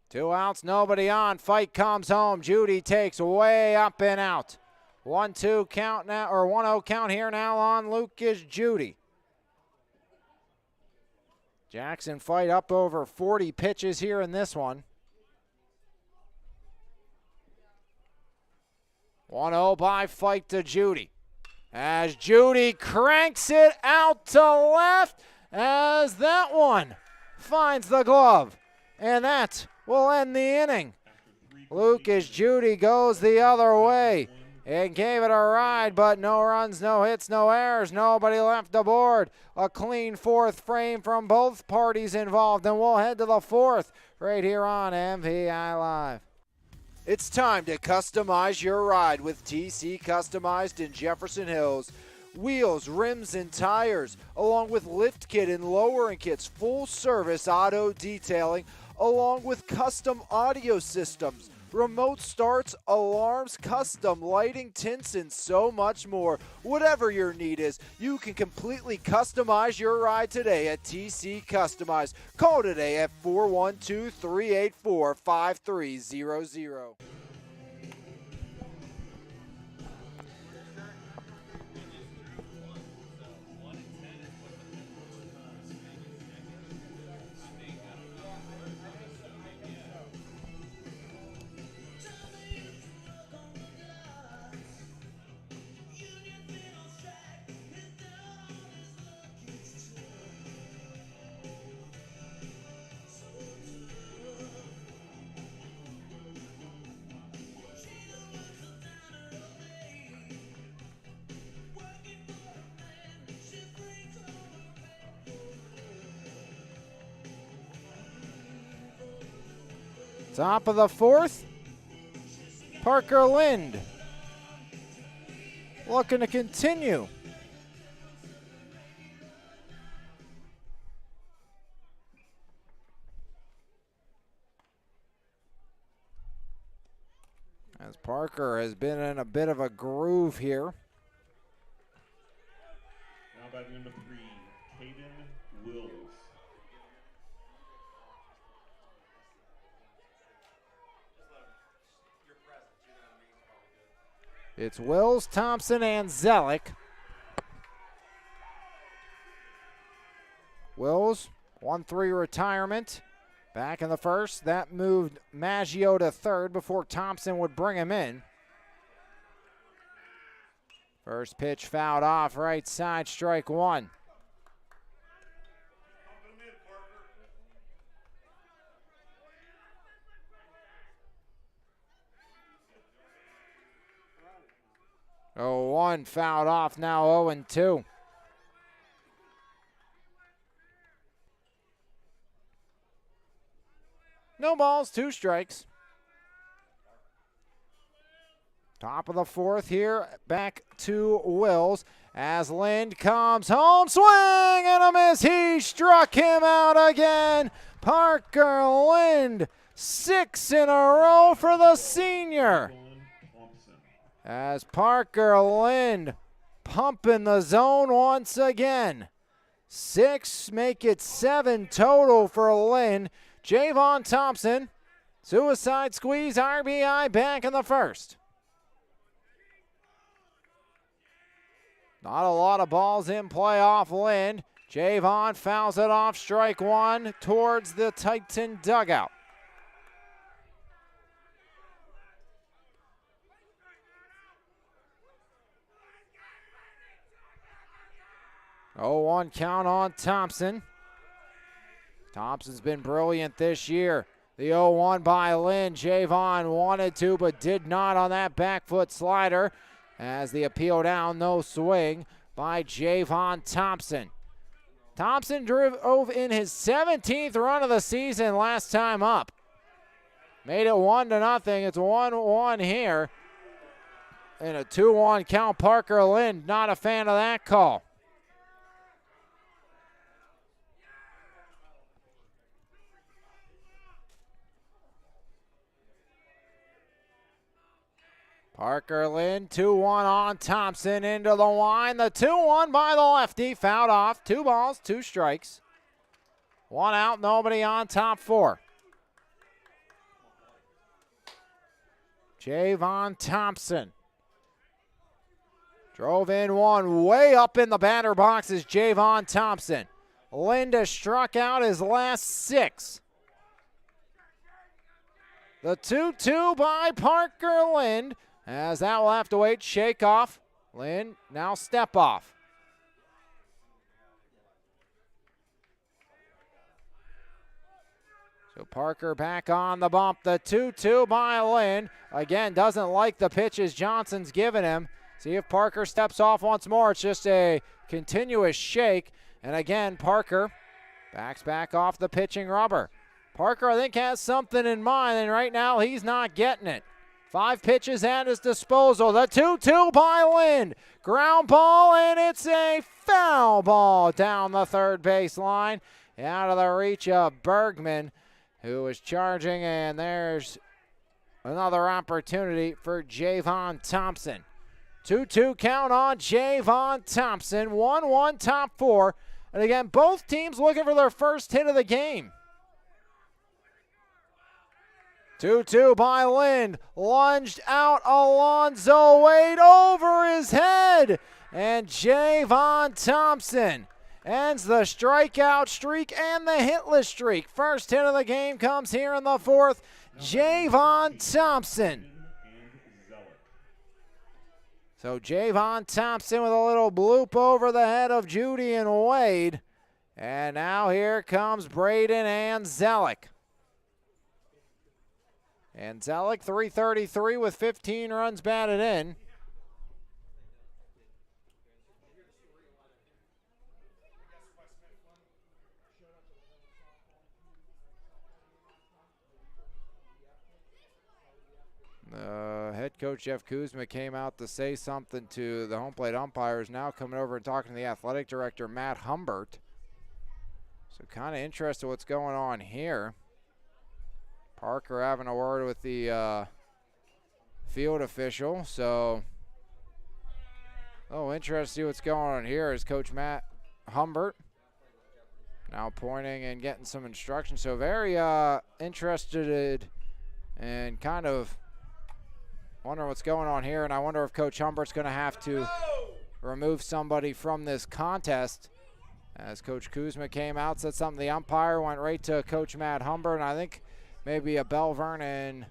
Two outs, nobody on. Fight comes home. Judy takes way up and out. 1-2 count now, or 1-0 count here now on Lucas Judy. Jackson fight up over 40 pitches here in this one. 1-0 by Fike to Judy. As Judy cranks it out to left, as that one finds the glove. And that will end the inning. Lucas Judy goes the other way and gave it a ride, but no runs, no hits, no errors, nobody left aboard. A clean fourth frame from both parties involved, and we'll head to the fourth right here on MVI Live. It's time to customize your ride with TC Customized in Jefferson Hills. Wheels, rims, and tires, along with lift kit and lowering kits, full service auto detailing, along with custom audio systems, remote starts, alarms, custom lighting, tints, and so much more. Whatever your need is, you can completely customize your ride today at TC Customized. Call today at 412-384-5300. Top of the fourth, Parker Lind looking to continue. As Parker has been in a bit of a groove here. Now batting number 3, Caden Wills. It's Wills, Thompson, and Zellick. Wills, 1-3 retirement. Back in the first, that moved Maggio to third before Thompson would bring him in. First pitch fouled off, right side, strike one. Oh, 1 fouled off, now 0-2. No balls, 2 strikes. Top of the fourth here, back to Wills as Lind comes home, swing and a miss. He struck him out again. Parker Lind, 6 in a row for the senior. As Parker Lind pumping the zone once again. 6 make it 7 total for Lind. Javon Thompson, suicide squeeze, RBI back in the first. Not a lot of balls in play off Lind. Javon fouls it off, strike one towards the Titan dugout. Oh, 1 count on Thompson. Thompson's been brilliant this year. The 0-1 by Lind. Javon wanted to but did not on that back foot slider. As the appeal down, no swing by Javon Thompson. Thompson drove in his 17th run of the season last time up. Made it 1-0. It's 1-1 here. And a 2-1 count. Parker Lind, not a fan of that call. Parker Lind, 2-1 on Thompson into the line. The 2-1 by the lefty, fouled off. 2 balls, 2 strikes. 1 out, nobody on, top 4. Javon Thompson. Drove in 1, way up in the batter box is Javon Thompson. Lind has struck out his last 6. The 2-2 by Parker Lind, as that will have to wait. Shake off. Lind now step off. So Parker back on the bump. The 2-2 by Lind. Again, doesn't like the pitches Johnson's given him. See if Parker steps off once more. It's just a continuous shake. And again, Parker backs back off the pitching rubber. Parker, I think, has something in mind, and right now he's not getting it. 5 pitches at his disposal. The 2-2 by Lind. Ground ball, and it's a foul ball down the third base line. Out of the reach of Bergman, who is charging, and there's another opportunity for Javon Thompson. 2-2 count on Javon Thompson. 1-1 top 4. And again, both teams looking for their first hit of the game. 2-2 by Lind. Lunged out Alonzo Wade over his head. And Javon Thompson ends the strikeout streak and the hitless streak. First hit of the game comes here in the 4th. Javon Thompson. So Javon Thompson with a little bloop over the head of Judy and Wade. And now here comes Braden Anzelic. Anzelic, 333 with 15 runs batted in. Head coach Jeff Kuzma came out to say something to the home plate umpires. Now coming over and talking to the athletic director, Matt Humbert. So kind of interested what's going on here. Parker having a word with the field official. So, interested to see what's going on here is Coach Matt Humbert now pointing and getting some instruction. So very interested and kind of wondering what's going on here. And I wonder if Coach Humbert's going to have to remove somebody from this contest. As Coach Kuzma came out, said something, the umpire went right to Coach Matt Humbert, and I think maybe a Belle Vernon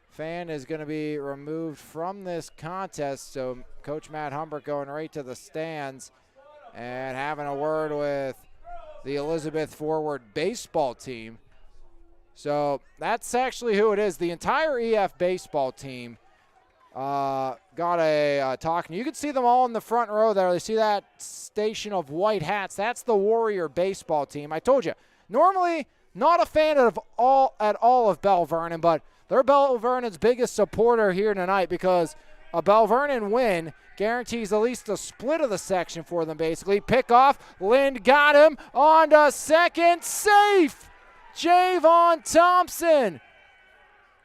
fan is going to be removed from this contest. So Coach Matt Humbert going right to the stands and having a word with the Elizabeth Forward baseball team. So that's actually who it is. The entire EF baseball team got a talking. You can see them all in the front row there. You see that station of white hats. That's the Warrior baseball team. I told you, normally not a fan of at all of Belle Vernon, but they're Belle Vernon's biggest supporter here tonight because a Belle Vernon win guarantees at least a split of the section for them, basically. Pick off. Lind got him on to second. Safe. Javon Thompson.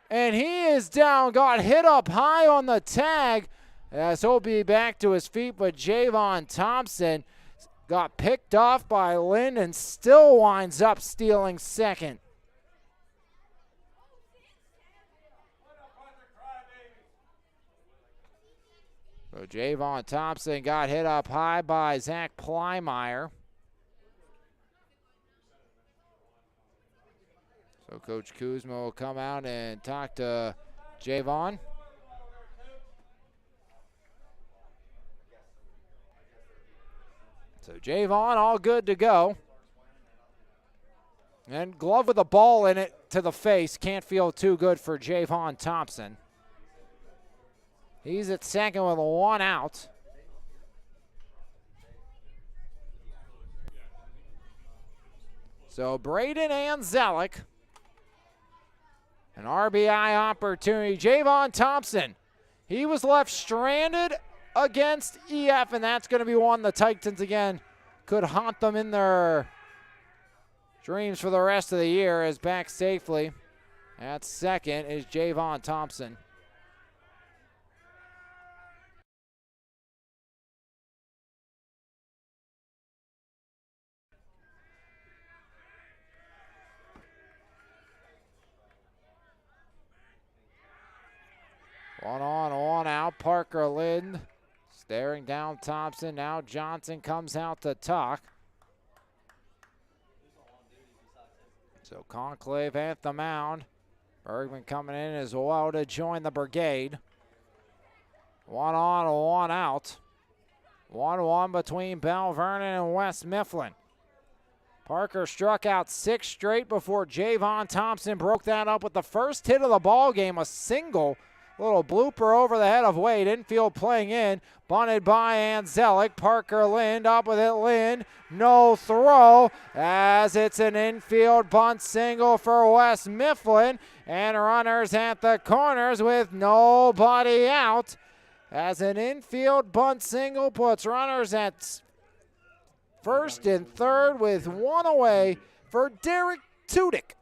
And he is down. Got hit up high on the tag. So he'll be back to his feet, but Javon Thompson got picked off by Lind and still winds up stealing second. So Javon Thompson got hit up high by Zach Plymeyer. So Coach Kuzma will come out and talk to Javon. So Javon all good to go. And glove with a ball in it to the face. Can't feel too good for Javon Thompson. He's at second with 1 out. So Braden Anzelic. An RBI opportunity. Javon Thompson. He was left stranded against EF, and that's going to be one the Titans again could haunt them in their dreams for the rest of the year, as back safely at second is Javon Thompson. One on, one out. Parker Lind staring down Thompson. Now Johnson comes out to talk. So Conclave at the mound. Bergman coming in as well to join the brigade. 1 on, 1 out. 1-1 between Belle, Vernon, and West Mifflin. Parker struck out 6 straight before Javon Thompson broke that up with the first hit of the ball game, a single. Little blooper over the head of Wade. Infield playing in. Bunted by Anzelic. Parker Lind up with it. Lind. No throw as it's an infield bunt single for West Mifflin. And runners at the corners with nobody out. As an infield bunt single puts runners at first and third with 1 away for Derek Tudyk.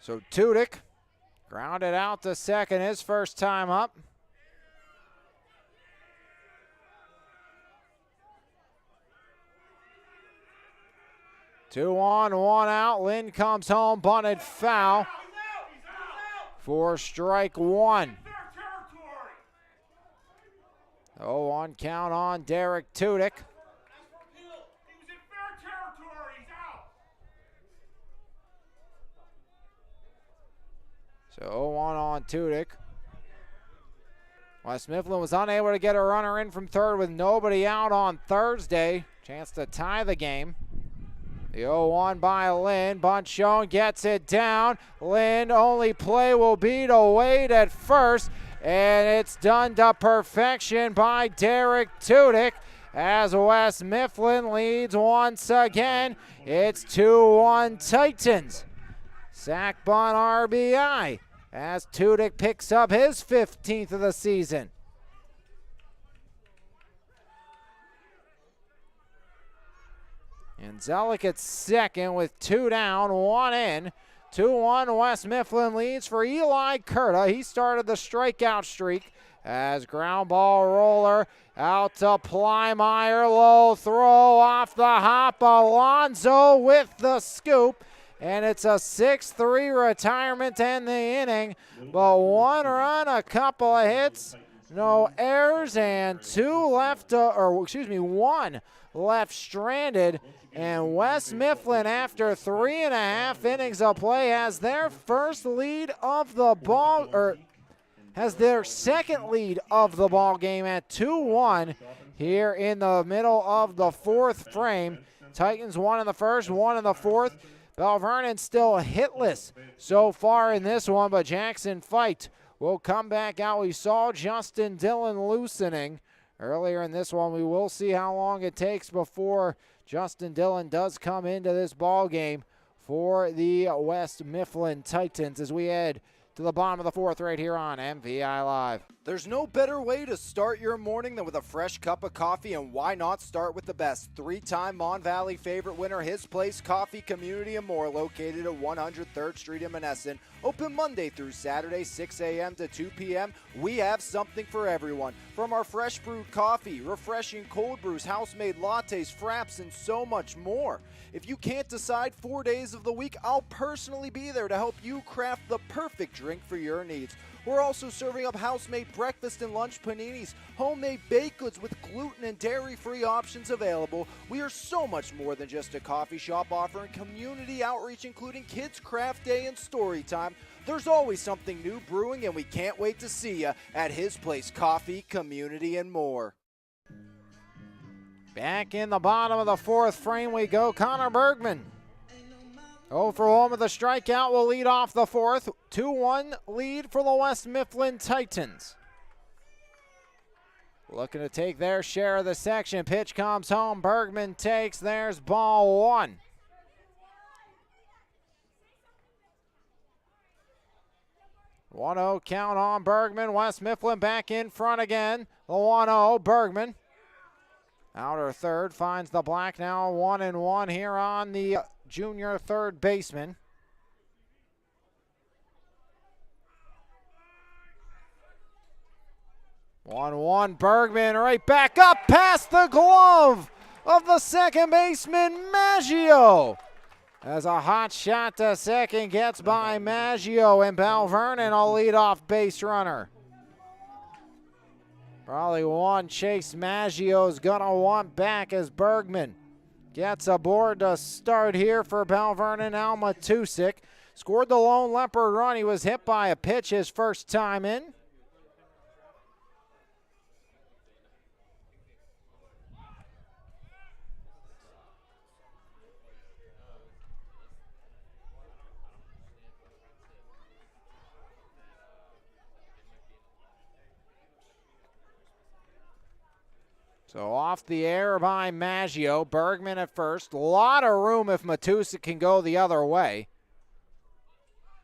So Tudyk grounded out to second his first time up. Two on, 1 out. Lind comes home, bunted foul for strike 1. 0-1 count on Derek Tudyk. So 0-1 on Tudyk. West Mifflin was unable to get a runner in from third with nobody out on Thursday. Chance to tie the game. The 0-1 by Lind. Bunt shown, gets it down. Lind, only play will be to Wade at first. And it's done to perfection by Derek Tudyk as West Mifflin leads once again. It's 2-1 Titans. Sack bunt RBI as Tudyk picks up his 15th of the season. And Zelic at second with 2 down, 1 in. 2-1 West Mifflin leads for Eli Curta. He started the strikeout streak as ground ball roller out to Plymeyer. Low throw off the hop. Alonzo with the scoop. And it's a 6-3 retirement to end the inning. But 1 run, a couple of hits, no errors, and 1 left stranded. And West Mifflin, after 3.5 innings of play, has their first lead of the ball, or has their second lead of the ball game at 2-1 here in the middle of the 4th frame. Titans 1 in the first, 1 in the 4th. Belle Vernon still hitless so far in this one, but Jackson Fight will come back out. We saw Justin Dillon loosening earlier in this one. We will see how long it takes before Justin Dillon does come into this ball game for the West Mifflin Titans as we head to the bottom of the 4th right here on MVI Live. There's no better way to start your morning than with a fresh cup of coffee, and why not start with the best? 3-time Mon Valley favorite winner, His Place Coffee Community and More, located at 103rd Street in Monessen. Open Monday through Saturday, 6 a.m. to 2 p.m. We have something for everyone. From our fresh brewed coffee, refreshing cold brews, house-made lattes, fraps, and so much more. If you can't decide 4 days of the week, I'll personally be there to help you craft the perfect drink for your needs. We're also serving up house-made breakfast and lunch paninis, homemade baked goods with gluten and dairy-free options available. We are so much more than just a coffee shop offering community outreach, including Kids Craft Day and Story Time. There's always something new brewing, and we can't wait to see you at His Place Coffee, Community, and More. Back in the bottom of the 4th frame we go. Connor Bergman 0 for 1 with a strikeout will lead off the 4th. 2-1 lead for the West Mifflin Titans. Looking to take their share of the section. Pitch comes home. Bergman takes. There's ball 1. One 0 count on Bergman. West Mifflin back in front again. The 1-0. Bergman. Outer third finds the black, now 1-1 here on the junior third baseman. One Bergman right back up past the glove of the second baseman Maggio. As a hot shot to second gets by Maggio, and Belle Vernon a leadoff base runner. Probably one Chase Maggio's gonna want back as Bergman gets aboard to start here for Belle Vernon. Al Matusik scored the lone leopard run. He was hit by a pitch his first time in. So off the air by Maggio. Bergman at first. A lot of room if Matusik can go the other way.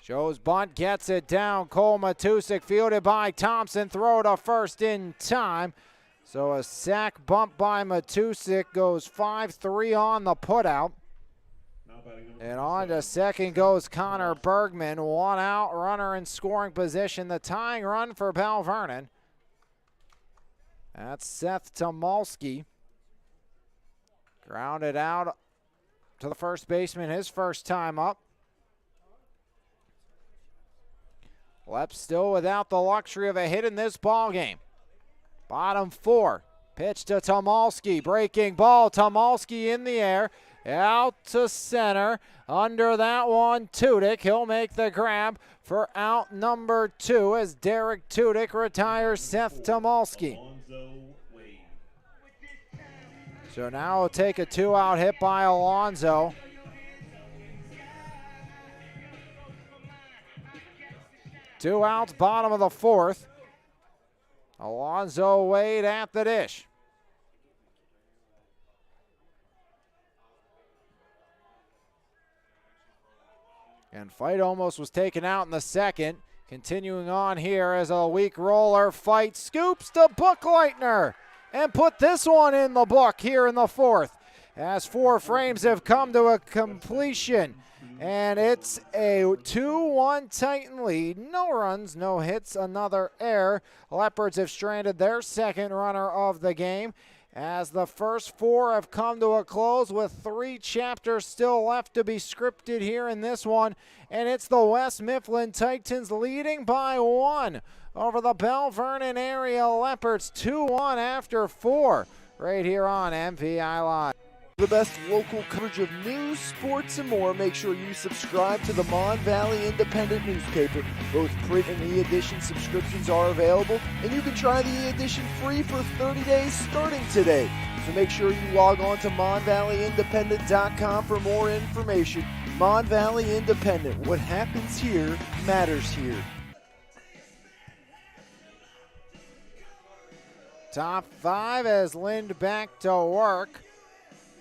Shows bunt, gets it down. Cole Matusik fielded by Thompson. Throw to first in time. So a sack bump by Matusik goes 5-3 on the putout. And on to second goes Connor Bergman. One out, runner in scoring position. The tying run for Belle Vernon. That's Seth Tomolsky. Grounded out to the first baseman his first time up. Lep still without the luxury of a hit in this ball game. Bottom four. Pitch to Tomolsky. Breaking ball. Tomolsky in the air. Out to center. Under that one, Tudyk. He'll make the grab for out number 2 as Derek Tudyk retires Seth Tomolsky. So now we'll take a 2-out hit by Alonso. Two outs, bottom of the fourth. Alonso Wade at the dish. And fight almost was taken out in the second. Continuing on here as a weak roller fight. Scoops to Bookleitner and put this one in the book here in the fourth. As 4 frames have come to a completion. And it's a 2-1 Titan lead. No runs, no hits, another error. Leopards have stranded their second runner of the game as the first 4 have come to a close with 3 chapters still left to be scripted here in this one. And it's the West Mifflin Titans leading by 1 over the Belle Vernon area Leopards. 2-1 after 4 right here on MVI Live. The best local coverage of news, sports, and more. Make sure you subscribe to the Mon Valley Independent newspaper. Both print and e-edition subscriptions are available, and you can try the e-edition free for 30 days starting today. So make sure you log on to MonValleyIndependent.com for more information. Mon Valley Independent. What happens here matters here. Top 5 as Lind back to work.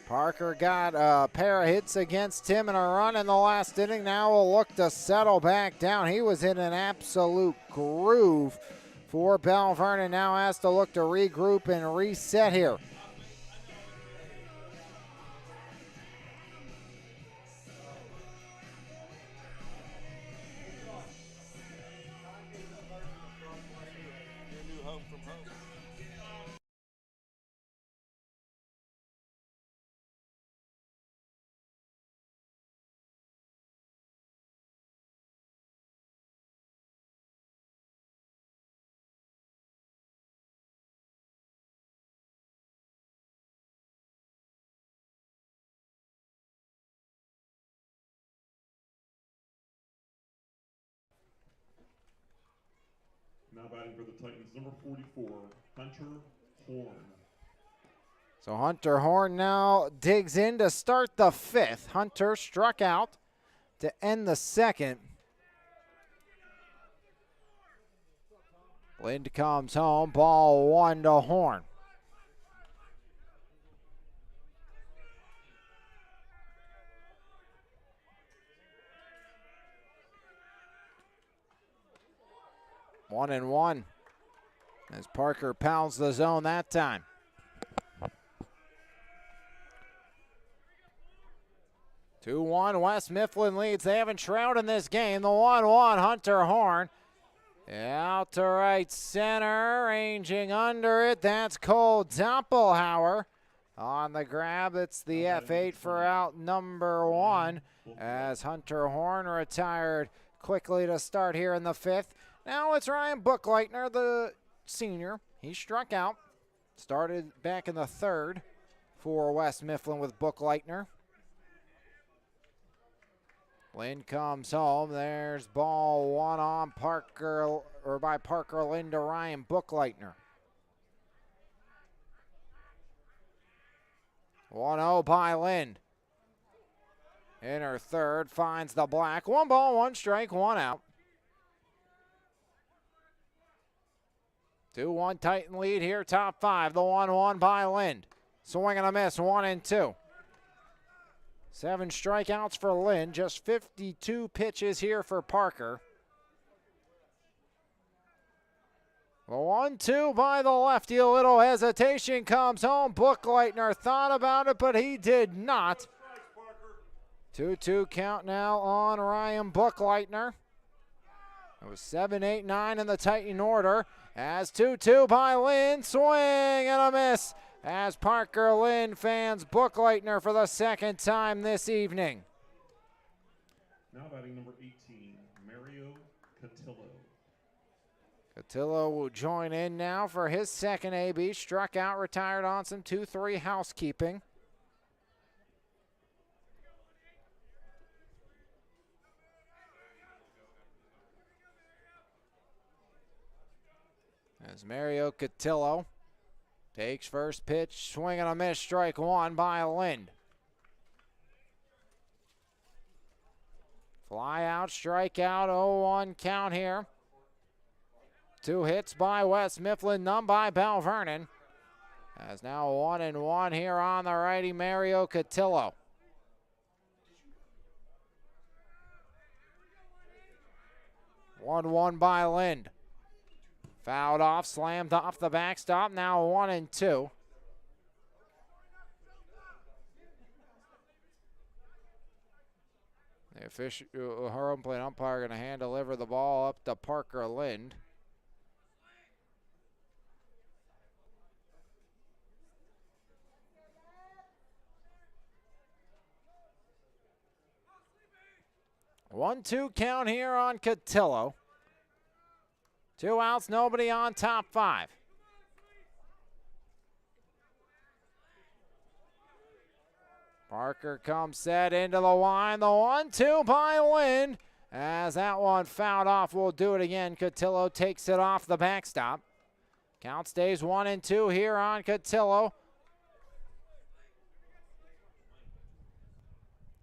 Parker got a pair of hits against him and a run in the last inning. Now will look to settle back down. He was in an absolute groove for Belle Vernon. Now has to look to regroup and reset here. Now batting for the Titans, number 44, Hunter Horn. So Hunter Horn now digs in to start the 5th. Hunter struck out to end the 2nd. Lind comes home, ball 1 to Horn. One and one as Parker pounds the zone that time. Two 2-1, West Mifflin leads. They haven't shrouded in this game. The 1-1, Hunter Horn. Out to right center, ranging under it. That's Cole Doppelhauer. On the grab, it's the F8 for out number 1 as Hunter Horn retired quickly to start here in the 5th. Now it's Ryan Bookleitner, the senior, He struck out. Started back in the third for West Mifflin with Bookleitner. Lynn comes home. There's ball one on Parker, or by Parker Lynn to Ryan Bookleitner. 1-0 by Lynn. In her third, finds the black. 1 ball, 1 strike, 1 out. 2-1 Titan lead here, top 5. The 1-1 by Lynn. Swing and a miss, 1-2. 7 strikeouts for Lynn, just 52 pitches here for Parker. The 1-2 by the lefty, a little hesitation, comes home. Bookleitner thought about it, but he did not. 2-2 count now on Ryan Bookleitner. It was 7, 8, 9 in the Titan order. As 2-2 by Lynn, swing and a miss. As Parker Lynn fans Bookleitner for the second time this evening. Now batting number 18, Mario Cotillo. Cotillo will join in now for his second AB. Struck out, retired on some 2-3 housekeeping. As Mario Cotillo takes first pitch, swing and a miss, strike 1 by Lind. Fly out, strike out, 0-1 count here. 2 hits by West Mifflin, none by Belle Vernon. As now 1-1 here on the righty Mario Cotillo. One by Lind. Fouled off, slammed off the backstop, now 1-2. The official, her home plate umpire going to hand deliver the ball up to Parker Lind. One-two count here on Cotillo. 2 outs, nobody on, top 5. Parker comes set into the line. The 1-2 by Lind. As that one fouled off, we'll do it again. Cotillo takes it off the backstop. Count stays 1-2 here on Cotillo.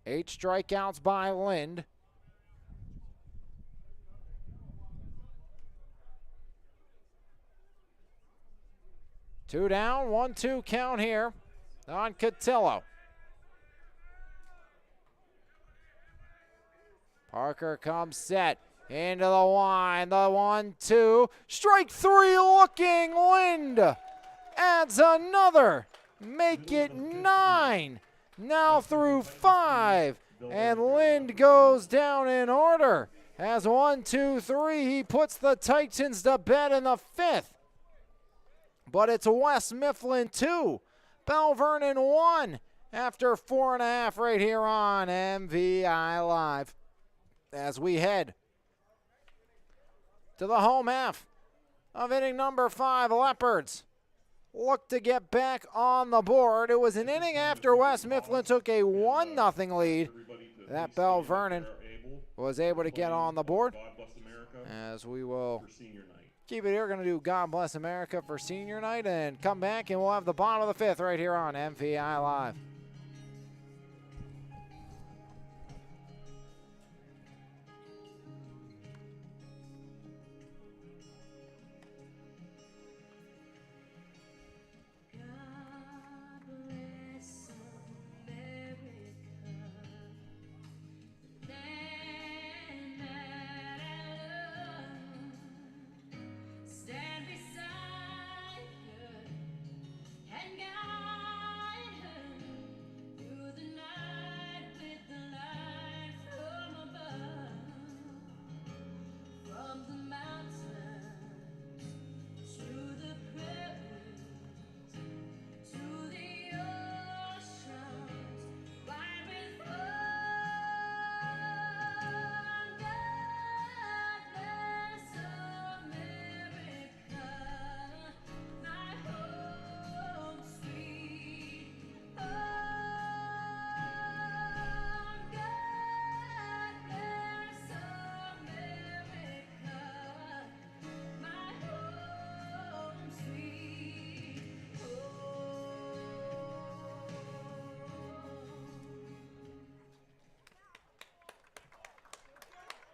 8 strikeouts by Lind. Two down, 1-2 count here on Cotillo. Parker comes set into the line. The 1-2. Strike 3 looking. Lind adds another. Make it 9. Now through 5. And Lind goes down in order. As 1-2-3, he puts the Titans to bed in the 5th. But it's West Mifflin 2, Belle Vernon 1 after 4.5 right here on MVI Live. As we head to the home half of inning number 5, Leopards look to get back on the board. It was an inning after West Mifflin took a 1-0 lead that Belle Vernon was able to get on the board. As we will keep it here. Going to do God Bless America for Senior Night and come back, and we'll have the bottom of the 5th right here on MVI Live.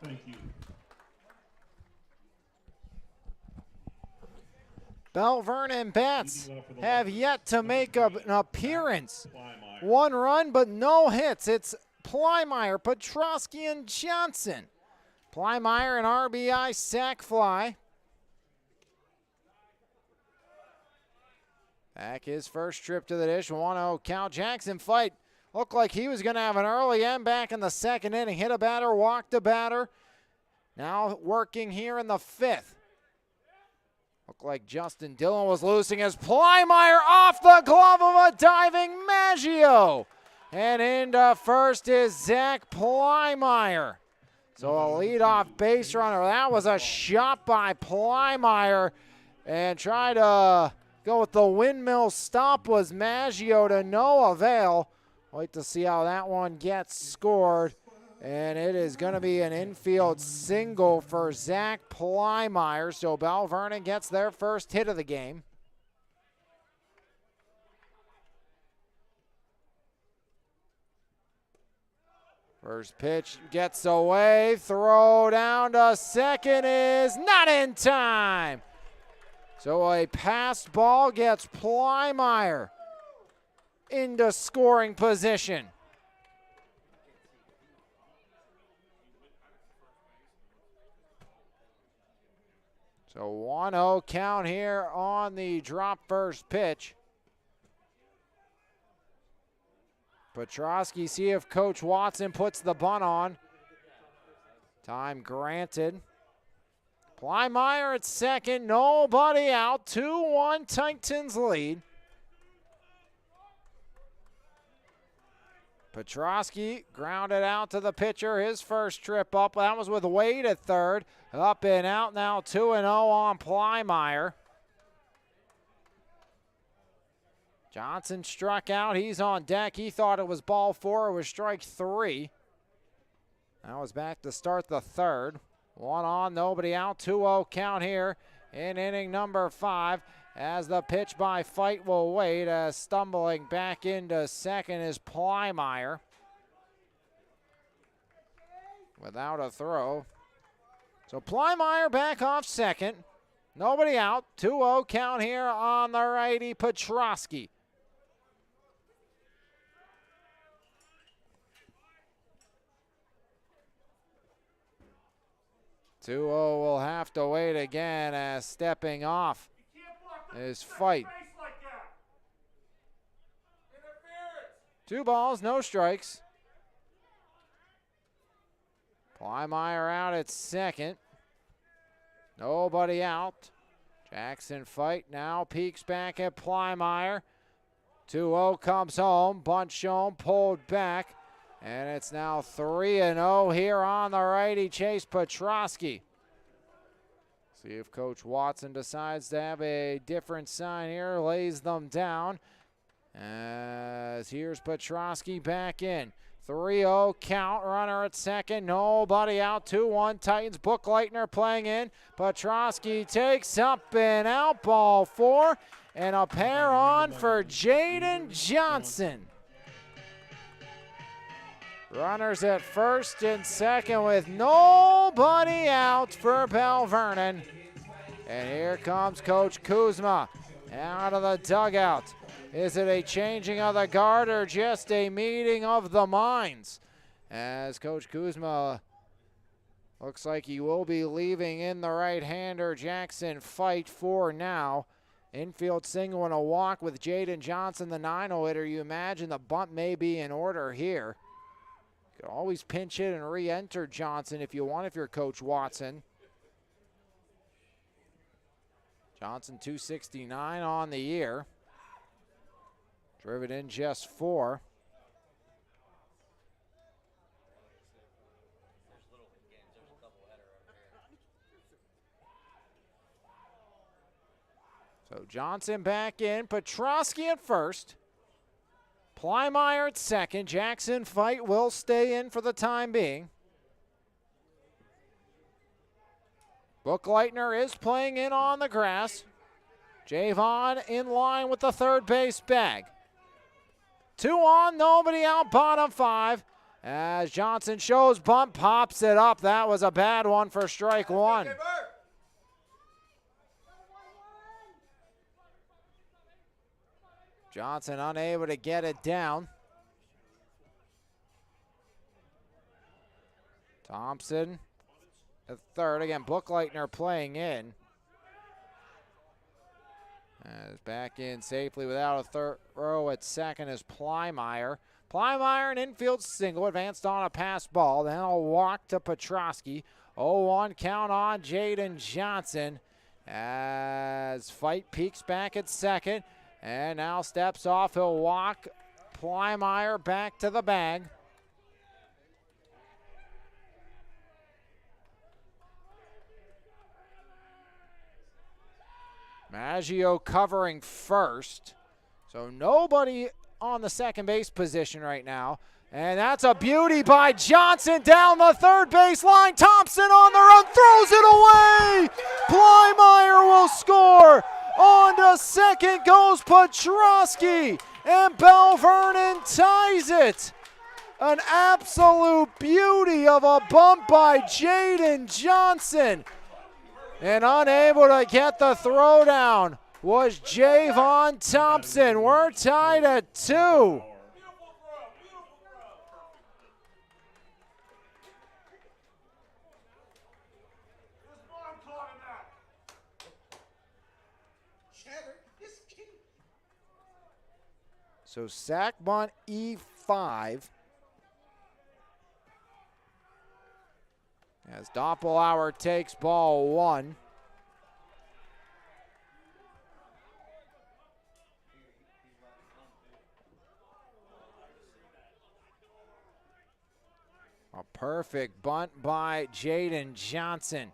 Thank you. Belle Vernon bats have yet to make an appearance. One run, but no hits. It's Plymeyer, Petrosky, and Johnson. Plymeyer an RBI sac fly. Back his first trip to the dish, 1-0 count. Jackson fight looked like he was going to have an early end back in the second inning. Hit a batter, walked a batter. Now working here in the fifth. Looked like Justin Dillon was losing as Plymeyer off the glove of a diving Maggio. And into first is Zach Plymeyer. So a leadoff base runner. That was a shot by Plymeyer. And tried to go with the windmill stop was Maggio to no avail. Wait to see how that one gets scored. And it is going to be an infield single for Zach Plymeyer. So Belle Vernon gets their first hit of the game. First pitch gets away. Throw down to second is not in time. So a passed ball gets Plymeyer into scoring position. So 1-0 count here on the drop first pitch. Petrosky, see if Coach Watson puts the bunt on. Time granted. Plymeyer at second, nobody out. 2-1 Titans lead. Petrosky grounded out to the pitcher, his first trip up. That was with Wade at third. Up and out now, 2-0 on Plymeyer. Johnson struck out, he's on deck. He thought it was ball four, it was strike three. Now it's back to start the third. One on, nobody out, 2-0 count here in inning number 5. As the pitch by Fight will wait, as stumbling back into second is Plymeyer. Without a throw. So Plymeyer back off second. Nobody out. 2-0 count here on the righty, Petrosky. Will have to wait again as stepping off is Fight. 2 balls, no strikes. Plymeyer out at second. Nobody out. Jackson Fight now peeks back at Plymeyer. 2-0 comes home. Bunt shown, pulled back. And it's now 3-0 here on the righty, Chase Petrosky. See if Coach Watson decides to have a different sign here. Lays them down. As here's Petrosky back in. 3-0 count, runner at second, nobody out, 2-1 Titans. Bookleitner playing in. Petrosky takes up and out, ball 4. And a pair on for Jaden Johnson. Runners at first and second with nobody out for Belle Vernon. And here comes Coach Kuzma out of the dugout. Is it a changing of the guard or just a meeting of the minds? As Coach Kuzma looks like he will be leaving in the right-hander Jackson Fight for now. Infield single and a walk with Jaden Johnson, the 9-0 hitter. You imagine the bunt may be in order here. You can always pinch hit and re-enter Johnson if you want, if you're Coach Watson. Johnson 269 on the year. Driven in just 4. So Johnson back in, Petrosky at first. Plymeyer at second. Jackson Fight will stay in for the time being. Bookleitner is playing in on the grass. Javon in line with the third base bag. 2 on, nobody out, bottom 5. As Johnson shows bunt, pops it up. That was a bad one for strike one. Johnson unable to get it down. Thompson at third. Again, Bookleitner playing in. As back in safely without a throw at second is Plymeyer. Plymeyer, an infield single, advanced on a pass ball. Then a walk to Petrosky. 0-1 count on Jaden Johnson. As Fight peeks back at second. And now steps off. He'll walk Plymeyer back to the bag. Maggio covering first. So nobody on the second base position right now. And that's a beauty by Johnson down the third baseline. Thompson on the run, throws it away. Plymeyer will score. On to second goes Petrosky. And Belle Vernon ties it. An absolute beauty of a bump by Jaden Johnson. And unable to get the throw down was Javon Thompson. We're tied at 2. So sack bunt E5. As Doppelauer takes ball 1. A perfect bunt by Jaden Johnson.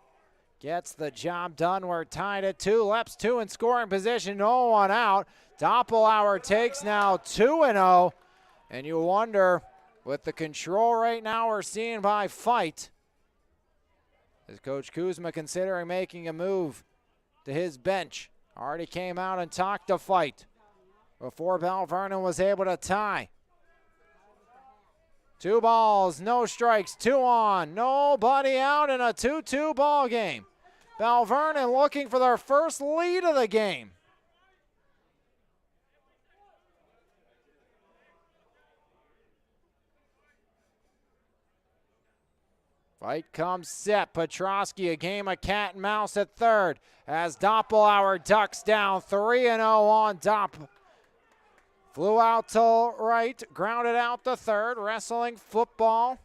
Gets the job done. We're tied at 2. Leps 2 in scoring position. No one out. Doppelauer takes now 2-0. And you wonder, with the control right now we're seeing by Fight, is Coach Kuzma considering making a move to his bench? Already came out and talked to Fight before Belle Vernon was able to tie. 2 balls, no strikes, 2 on, nobody out in a 2-2 ball game. Belle Vernon looking for their first lead of the game. Fight comes set. Petrosky, a game of cat and mouse at third as Doppelauer ducks down 3-0 on Dopp. Flew out to right, grounded out to third, wrestling, football,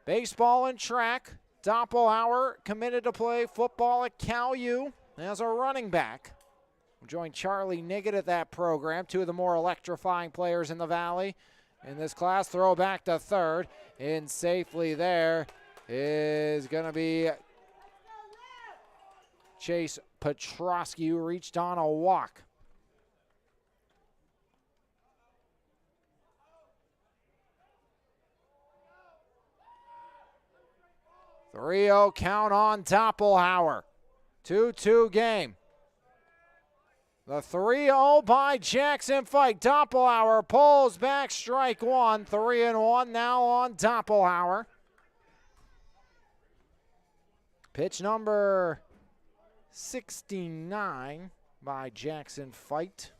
baseball, and track. Doppelauer committed to play football at Cal U as a running back. We'll join Charlie Niggett at that program, 2 of the more electrifying players in the Valley in this class. Throw back to third, in safely there is going to be Chase Petrosky, who reached on a walk. .3-0 count on Doppelauer. 2-2 game. The 3-0 by Jackson Fight. Doppelauer pulls back, strike 1. 3-1 now on Doppelauer. Pitch number 69 by Jackson Fight.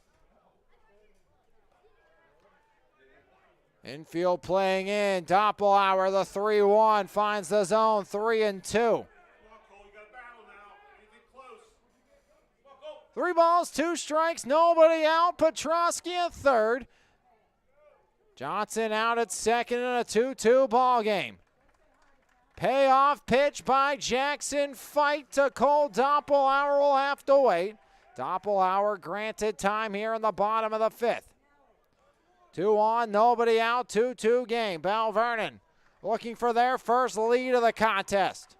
Infield playing in. Doppelauer, the 3-1, finds the zone, 3-2. 3 balls, 2 strikes, nobody out. Petrosky at third. Johnson out at second in a 2-2 ball game. Payoff pitch by Jackson Fight to Cole Doppelauer. Will have to wait. Doppelauer granted time here in the bottom of the 5th. 2 on, nobody out, 2-2 game. Belle Vernon looking for their first lead of the contest.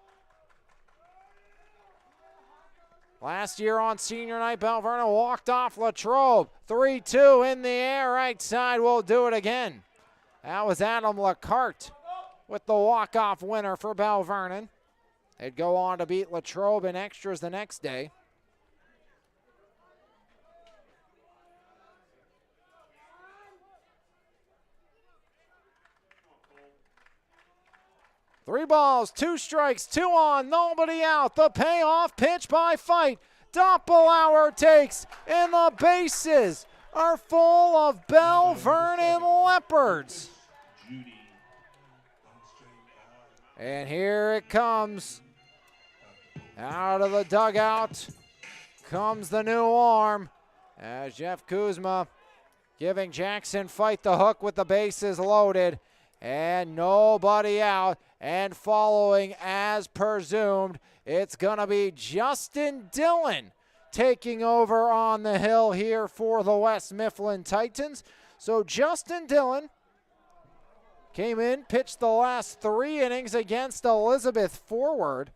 Last year on senior night, Belle Vernon walked off Latrobe. 3-2 in the air, right side will do it again. That was Adam LaCarte with the walk-off winner for Belle Vernon. They'd go on to beat Latrobe in extras the next day. 3 balls, 2 strikes, 2 on, nobody out. The payoff pitch by Fight. Doppelauer takes, and the bases are full of Belle Vernon Leopards. And here it comes. Out of the dugout comes the new arm as Jeff Kuzma giving Jackson Fight the hook with the bases loaded and nobody out. And following as presumed, it's going to be Justin Dillon taking over on the hill here for the West Mifflin Titans. So Justin Dillon came in, pitched the last 3 innings against Elizabeth Forward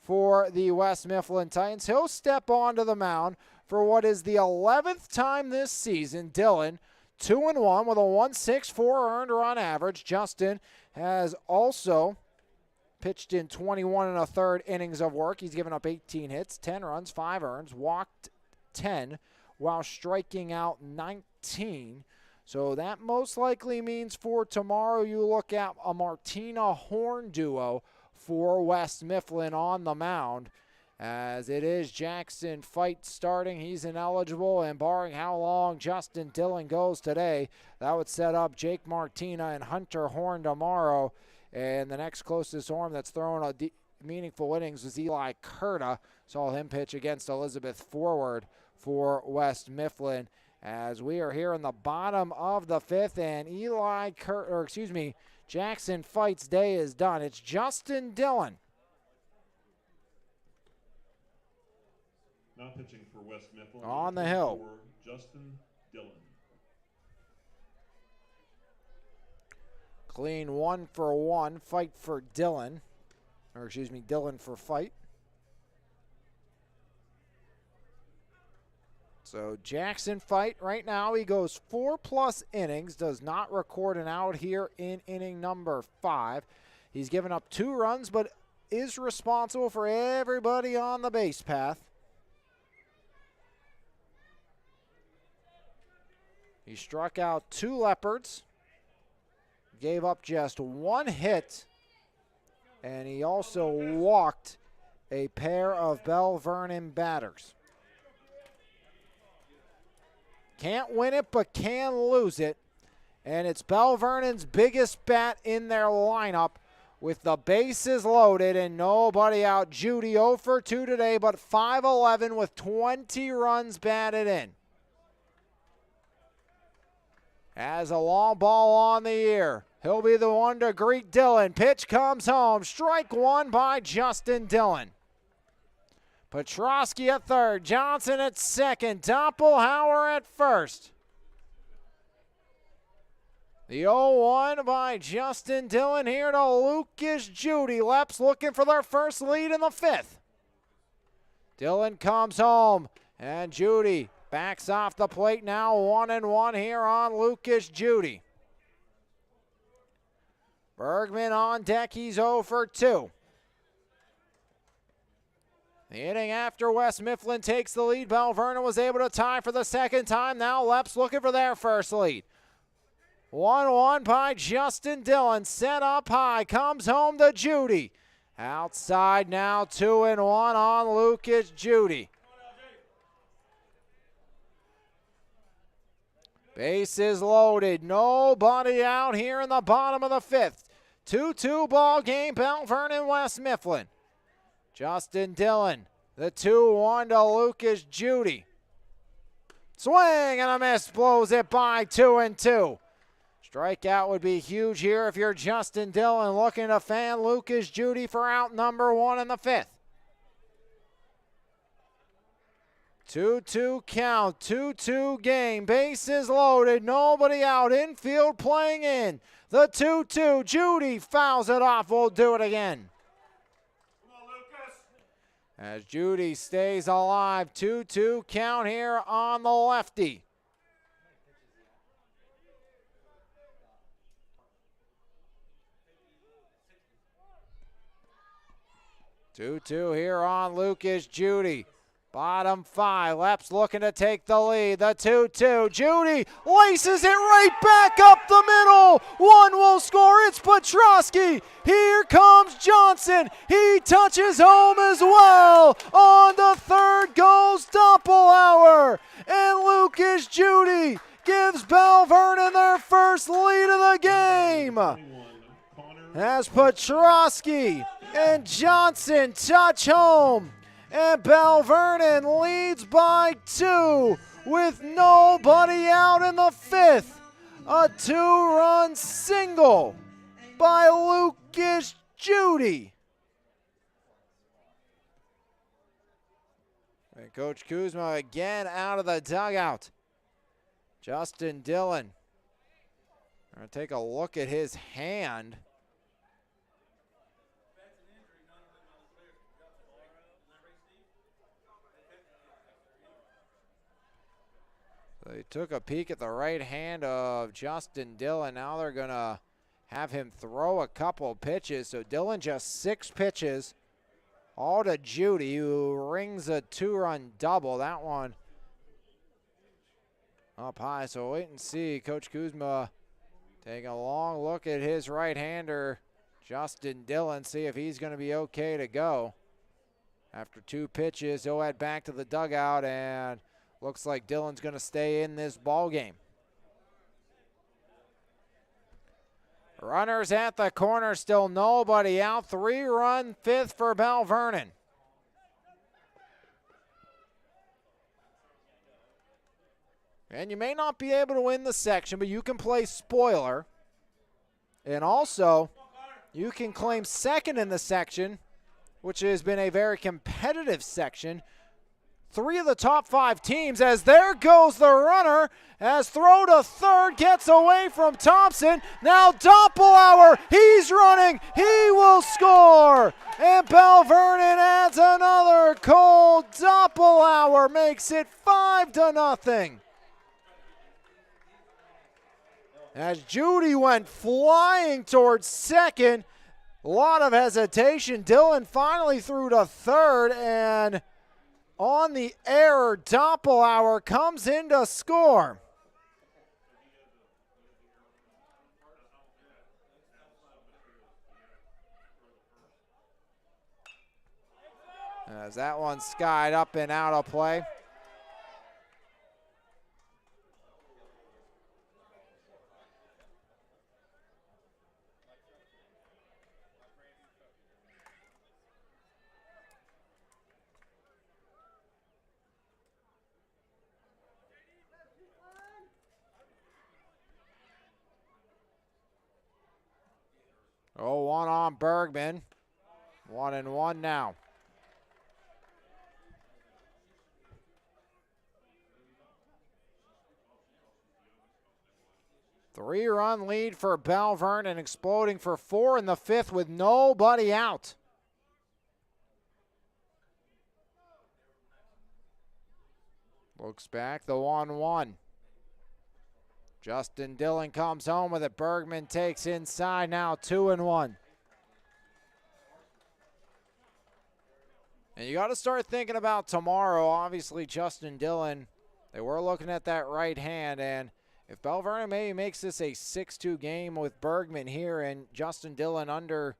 for the West Mifflin Titans. He'll step onto the mound for what is the 11th time this season. Dillon 2-1 with a 1.64 earned run average. Justin has also pitched in 21 1/3 innings of work. He's given up 18 hits, 10 runs, 5 earns, walked 10 while striking out 19. So that most likely means for tomorrow you look at a Martina Horn duo for West Mifflin on the mound, as it is Jackson Fight starting. He's ineligible, and barring how long Justin Dillon goes today, that would set up Jake Martina and Hunter Horn tomorrow. And the next closest arm that's thrown a meaningful innings was Eli Curta. Saw him pitch against Elizabeth Forward for West Mifflin. As we are here in the bottom of the 5th, and Jackson Fight's day is done. It's Justin Dillon. Now pitching for West Mifflin On the hill. Justin Dillon. Clean 1-for-1, Fight for Dillon. Dillon for Fight. So Jackson Fight right now, he goes 4+ innings, does not record an out here in inning number 5. He's given up 2 runs, but is responsible for everybody on the base path. He struck out 2 Leopards, gave up just 1 hit, and he also walked a pair of Belle Vernon batters. Can't win it, but can lose it. And it's Belle Vernon's biggest bat in their lineup with the bases loaded and nobody out. Judy 0 for 2 today, but 5-11 with 20 runs batted in. As a long ball on the ear, he'll be the one to greet Dillon. Pitch comes home. Strike 1 by Justin Dillon. Petrosky at third, Johnson at second, Doppelauer at first. The 0-1 by Justin Dillon here to Lucas Judy. Leps looking for their first lead in the 5th. Dillon comes home, and Judy backs off the plate now. 1-1 here on Lucas Judy. Bergman on deck, he's 0 for 2. The inning after West Mifflin takes the lead, Belle Vernon was able to tie for the 2nd time. Now Leps looking for their first lead. 1-1 by Justin Dillon. Set up high, comes home to Judy. Outside now, 2-1 on Lucas Judy. Bases loaded, nobody out here in the bottom of the 5th. 2-2 ball game, Belle Vernon, West Mifflin. Justin Dillon, the 2-1 to Lucas Judy. Swing and a miss, blows it by 2-2. Strikeout would be huge here if you're Justin Dillon looking to fan Lucas Judy for out number 1 in the 5th. 2-2 count, 2-2 game, bases loaded, nobody out, infield playing in. The 2-2, Judy fouls it off, we'll do it again. As Judy stays alive, 2-2 count here on the lefty. Two-two here on Lucas Judy. Bottom 5, Leps looking to take the lead. The 2-2, Judy laces it right back up the middle. One will score, it's Petrosky. Here comes Johnson, he touches home as well. On the third goes Doppelauer. And Lucas Judy gives Belle Vernon their first lead of the game. As Petrosky and Johnson touch home. And Belle Vernon leads by 2 with nobody out in the 5th. A 2-run single by Lucas Judy. And Coach Kuzma again out of the dugout. Justin Dillon. We're going to take a look at his hand. They took a peek at the right hand of Justin Dillon. Now they're going to have him throw a couple pitches. So Dillon just 6 pitches, all to Judy, who rings a 2-run double. That one up high. So wait and see. Coach Kuzma taking a long look at his right-hander, Justin Dillon, see if he's going to be okay to go. After 2 pitches, he'll head back to the dugout, and looks like Dillon's going to stay in this ball game. Runners at the corner, still nobody out. 3-run 5th for Belle Vernon. And you may not be able to win the section, but you can play spoiler. And also, you can claim second in the section, which has been a very competitive section. 3 of the top 5 teams, as there goes the runner, as throw to third, gets away from Thompson. Now Doppelauer, he's running, he will score. And Belle Vernon adds another. Cole Doppelauer makes it 5-0. As Judy went flying towards second, a lot of hesitation. Dillon finally threw to third, and on the error, Doppelauer comes in to score. As that one skied up and out of play. Oh, 1 on Bergman. 1-1 now. Three-run lead for Belle Vernon, exploding for 4 in the 5th with nobody out. Looks back, the 1-1. Justin Dillon comes home with it. Bergman takes inside, now 2-1. And you got to start thinking about tomorrow. Obviously, Justin Dillon, they were looking at that right hand, and if Belle Vernon maybe makes this a 6-2 game with Bergman here and Justin Dillon under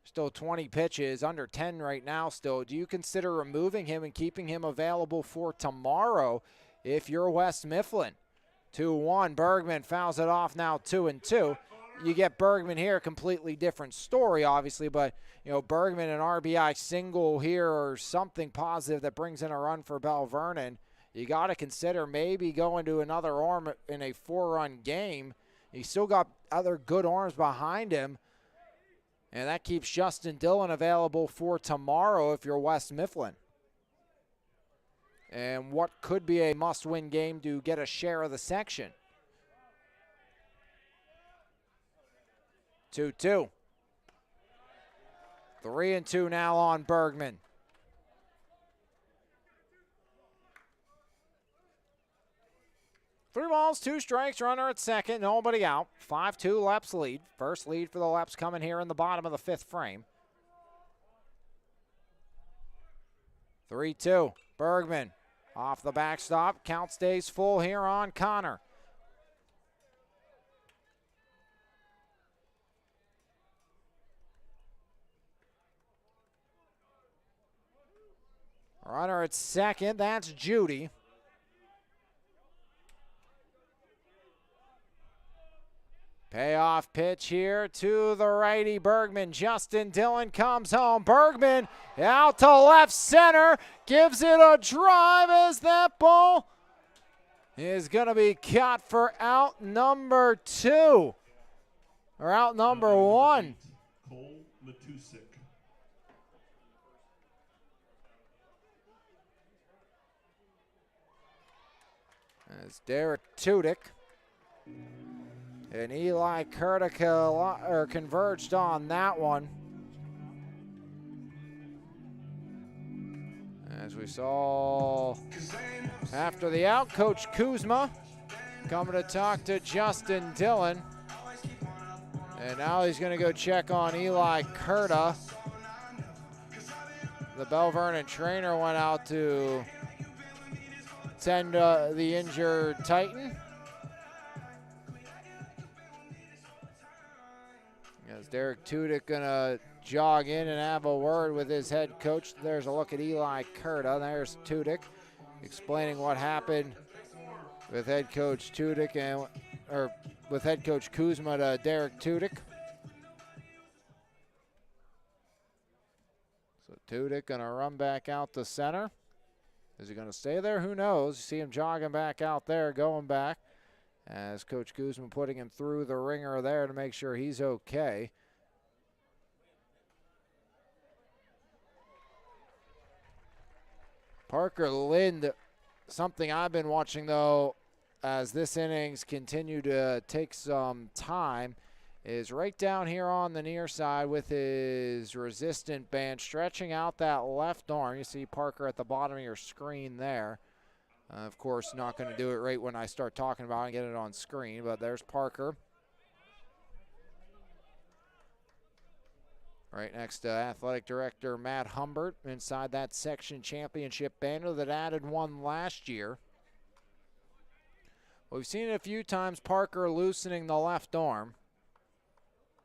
still 20 pitches, under 10 right now still, do you consider removing him and keeping him available for tomorrow if you're West Mifflin? 2-1, Bergman fouls it off, now 2-2. You get Bergman here, completely different story, obviously, but, you know, Bergman an RBI single here or something positive that brings in a run for Belle Vernon. You got to consider maybe going to another arm in a 4-run game. You still got other good arms behind him, and that keeps Justin Dillon available for tomorrow if you're West Mifflin. And what could be a must-win game to get a share of the section. 2-2. 3-2 now on Bergman. 3 balls, 2 strikes, runner at second, nobody out. 5-2 Leps lead. First lead for the Leps coming here in the bottom of the 5th frame. 3-2. Bergman off the backstop. Count stays full here on Connor. Runner at second, that's Judy. Payoff pitch here to the righty Bergman. Justin Dillon comes home. Bergman out to left center. Gives it a drive as that ball is going to be caught for out number 2. Or out number 1. Cole Matusik. As Derek Tudyk and Eli Kurtica converged on that one. As we saw after the out, Coach Kuzma coming to talk to Justin Dillon. And now he's going to go check on Eli Kurta. The Belle Vernon trainer went out to tend the injured Titan. As Derek Tudyk gonna jog in and have a word with his head coach. There's a look at Eli Kurta. There's Tudyk explaining what happened with head coach Tudyk or with head coach Kuzma to Derek Tudyk. So Tudyk gonna run back out to center. Is he gonna stay there? Who knows? You see him jogging back out there, going back. As Coach Kuzma putting him through the ringer there to make sure he's okay. Parker Lind, something I've been watching though, as this innings continue to take some time, is right down here on the near side with his resistant band, stretching out that left arm. You see Parker at the bottom of your screen there. Of course, not going to do it right when I start talking about it and get it on screen, but there's Parker. Right next to Athletic Director Matt Humbert inside that section championship banner that added one last year. We've seen it a few times, Parker loosening the left arm.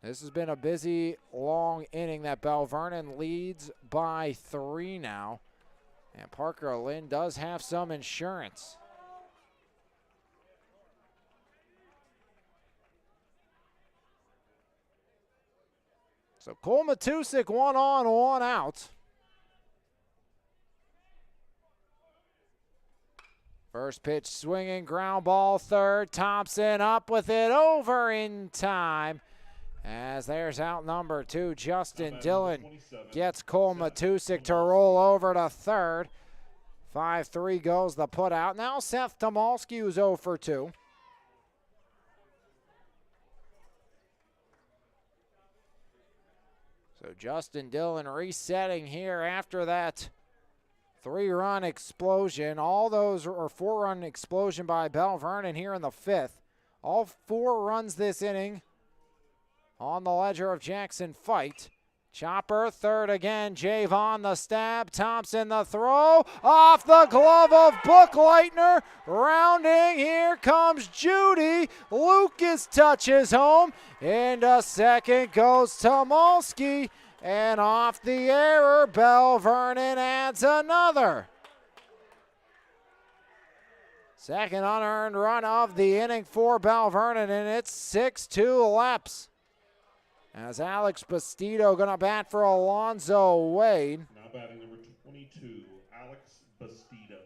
This has been a busy, long inning that Belle Vernon leads by 3 now. And Parker Lind does have some insurance. So Cole Matusik 1 on, 1 out. First pitch swinging, ground ball third. Thompson up with it, over in time. As there's out number 2, Justin Dillon gets Cole Matusik to roll over to third. 5-3 goes the put out. Now Seth Tomalski, who's 0 for 2. So Justin Dillon resetting here after that 3-run explosion. All those, or 4-run explosion by Belle Vernon here in the 5th. All 4 runs this inning on the ledger of Jackson Fight. Chopper, third again. Javon the stab. Thompson the throw. Off the glove of Bookleitner. Rounding. Here comes Judy. Lucas touches home. Into second goes Tomalski. And off the error, Belle Vernon adds another. Second unearned run of the inning for Belle Vernon, and it's 6-2 Leps. As Alex Bastido going to bat for Alonzo Wade. Now batting number 22, Alex Bastido.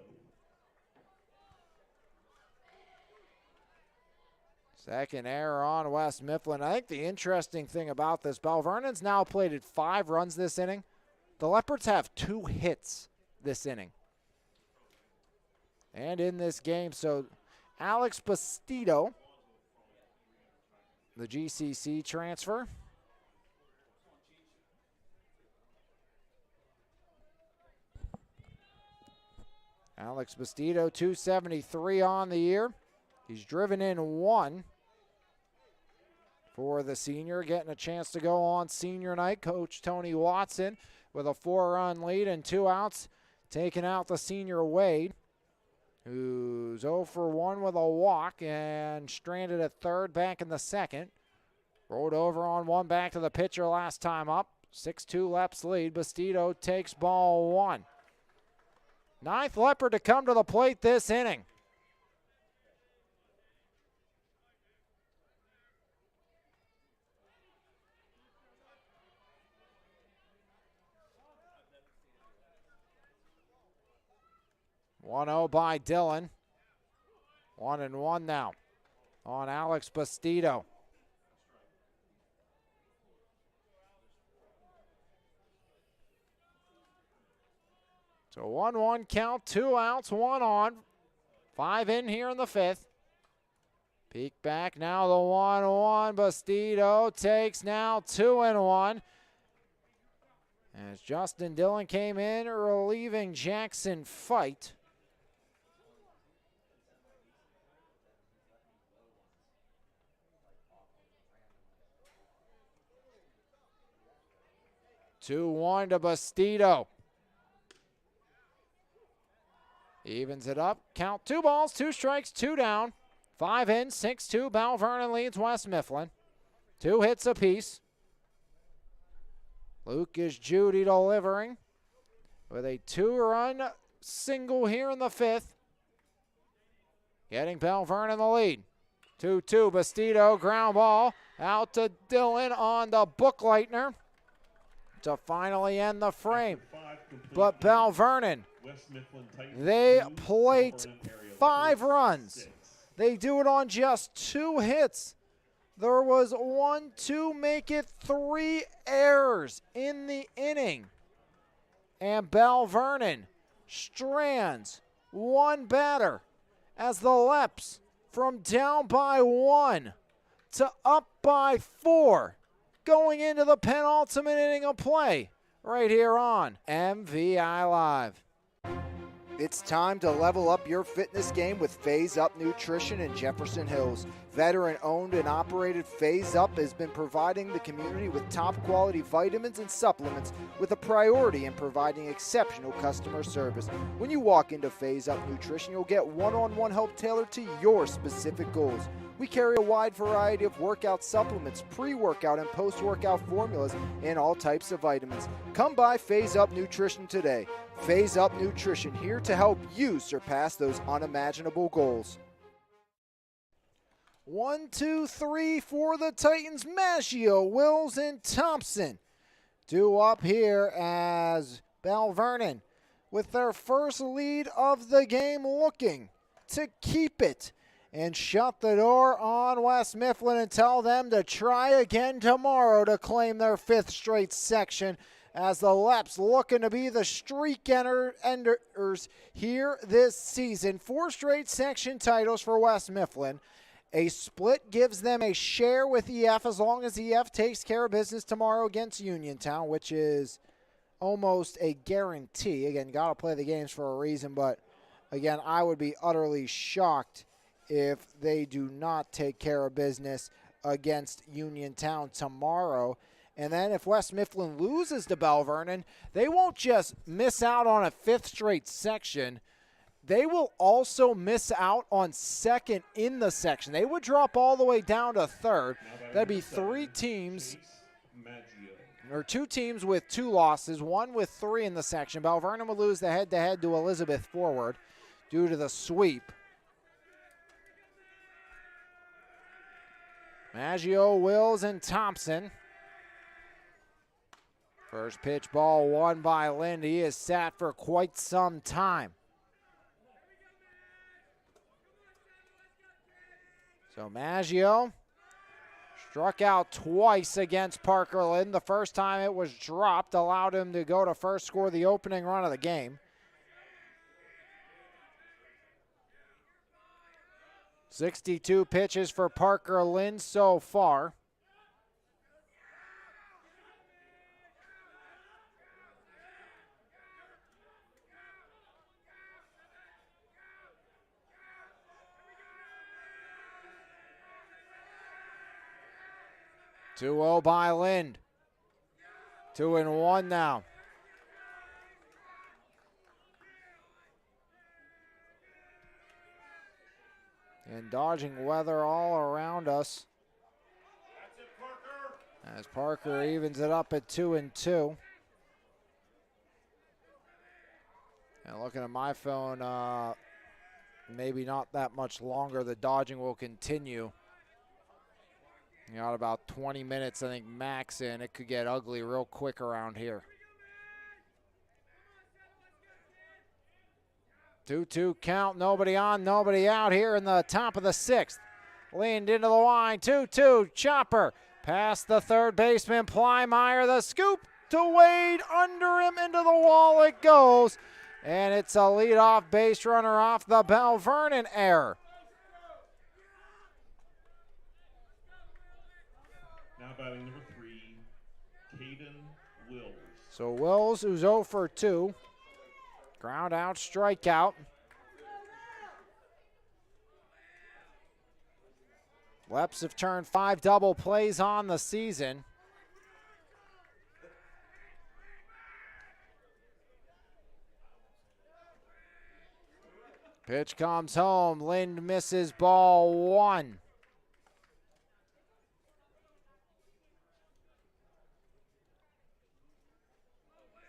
Second error on West Mifflin. I think the interesting thing about this, Belle Vernon's now plated 5 runs this inning. The Leopards have 2 hits this inning. And in this game, so Alex Bastido, the GCC transfer. Alex Bastido, 273 on the year. He's driven in 1 for the senior, getting a chance to go on senior night. Coach Tony Watson with a 4-run lead and 2 outs taking out the senior Wade, who's 0 for 1 with a walk and stranded at third back in the second. Rolled over on one back to the pitcher last time up. 6-2 Leps lead. Bastido takes ball 1. Ninth Leopard to come to the plate this inning. One-0 by Dillon. 1-1 now on Alex Bastido. So 1-1 count, 2 outs, 1 on. 5 in here in the 5th. Peek back now, the 1-1. Bastido takes now 2-1. As Justin Dillon came in, relieving Jackson Fight. Two-one to Bastido. Evens it up. Count 2 balls, 2 strikes, 2 down. 5 in, 6-2. Belle Vernon leads West Mifflin. 2 hits apiece. Lucas Judy delivering with a 2-run single here in the 5th. Getting Belle Vernon the lead. 2-2. Bastido ground ball out to Dillon on the booklightner to finally end the frame. But Belle Vernon, they plate 5 runs. They do it on just 2 hits. There was 1, 2, make it 3 errors in the inning. And Belle Vernon strands 1 batter as the Leps from down by 1 to up by 4 going into the penultimate inning of play right here on MVI Live. It's time to level up your fitness game with Phase Up Nutrition in Jefferson Hills. Veteran-owned and operated Phase Up has been providing the community with top-quality vitamins and supplements with a priority in providing exceptional customer service. When you walk into Phase Up Nutrition, you'll get one-on-one help tailored to your specific goals. We carry a wide variety of workout supplements, pre-workout and post-workout formulas, and all types of vitamins. Come by Phase Up Nutrition today. Phase Up Nutrition, here to help you surpass those unimaginable goals. 1, 2, 3 for the Titans. Maggio, Wills, and Thompson. 2 up here as Belle Vernon with their first lead of the game, looking to keep it and shut the door on West Mifflin and tell them to try again tomorrow to claim their 5th straight section, as the Leps looking to be the streak enders here this season. 4 straight section titles for West Mifflin. A split gives them a share with EF as long as EF takes care of business tomorrow against Uniontown, which is almost a guarantee. Again, got to play the games for a reason, but again, I would be utterly shocked if they do not take care of business against Uniontown tomorrow. And then if West Mifflin loses to Belle Vernon, they won't just miss out on a 5th straight section. They will also miss out on 2nd in the section. They would drop all the way down to 3rd. That'd be 3 teams, or 2 teams with 2 losses, 1 with 3 in the section. Belle Vernon would lose the head-to-head to Elizabeth Forward due to the sweep. Maggio, Wills, and Thompson. First pitch, ball 1 by Lind. He has sat for quite some time. So Maggio struck out twice against Parker Lind. The first time it was dropped, allowed him to go to first, score the opening run of the game. 62 pitches for Parker Lind so far. Two-0 by Lind. 2-1 now. and dodging weather all around us. As Parker evens it up at 2-2. And looking at my phone, maybe not that much longer. The dodging will continue. You got about 20 minutes, I think, max, and it could get ugly real quick around here. 2-2 count, nobody on, nobody out here in the top of the 6th. Leaned into the line, 2-2, Chopper. Past the third baseman, Plymeyer, the scoop to Wade, under him, into the wall it goes. And it's a leadoff base runner off the Belle Vernon error. Now batting number 3, Caden Wills. So Wills, who's 0 for 2. Ground out, strikeout. Leps have turned 5 double plays on the season. Pitch comes home. Lind misses ball 1.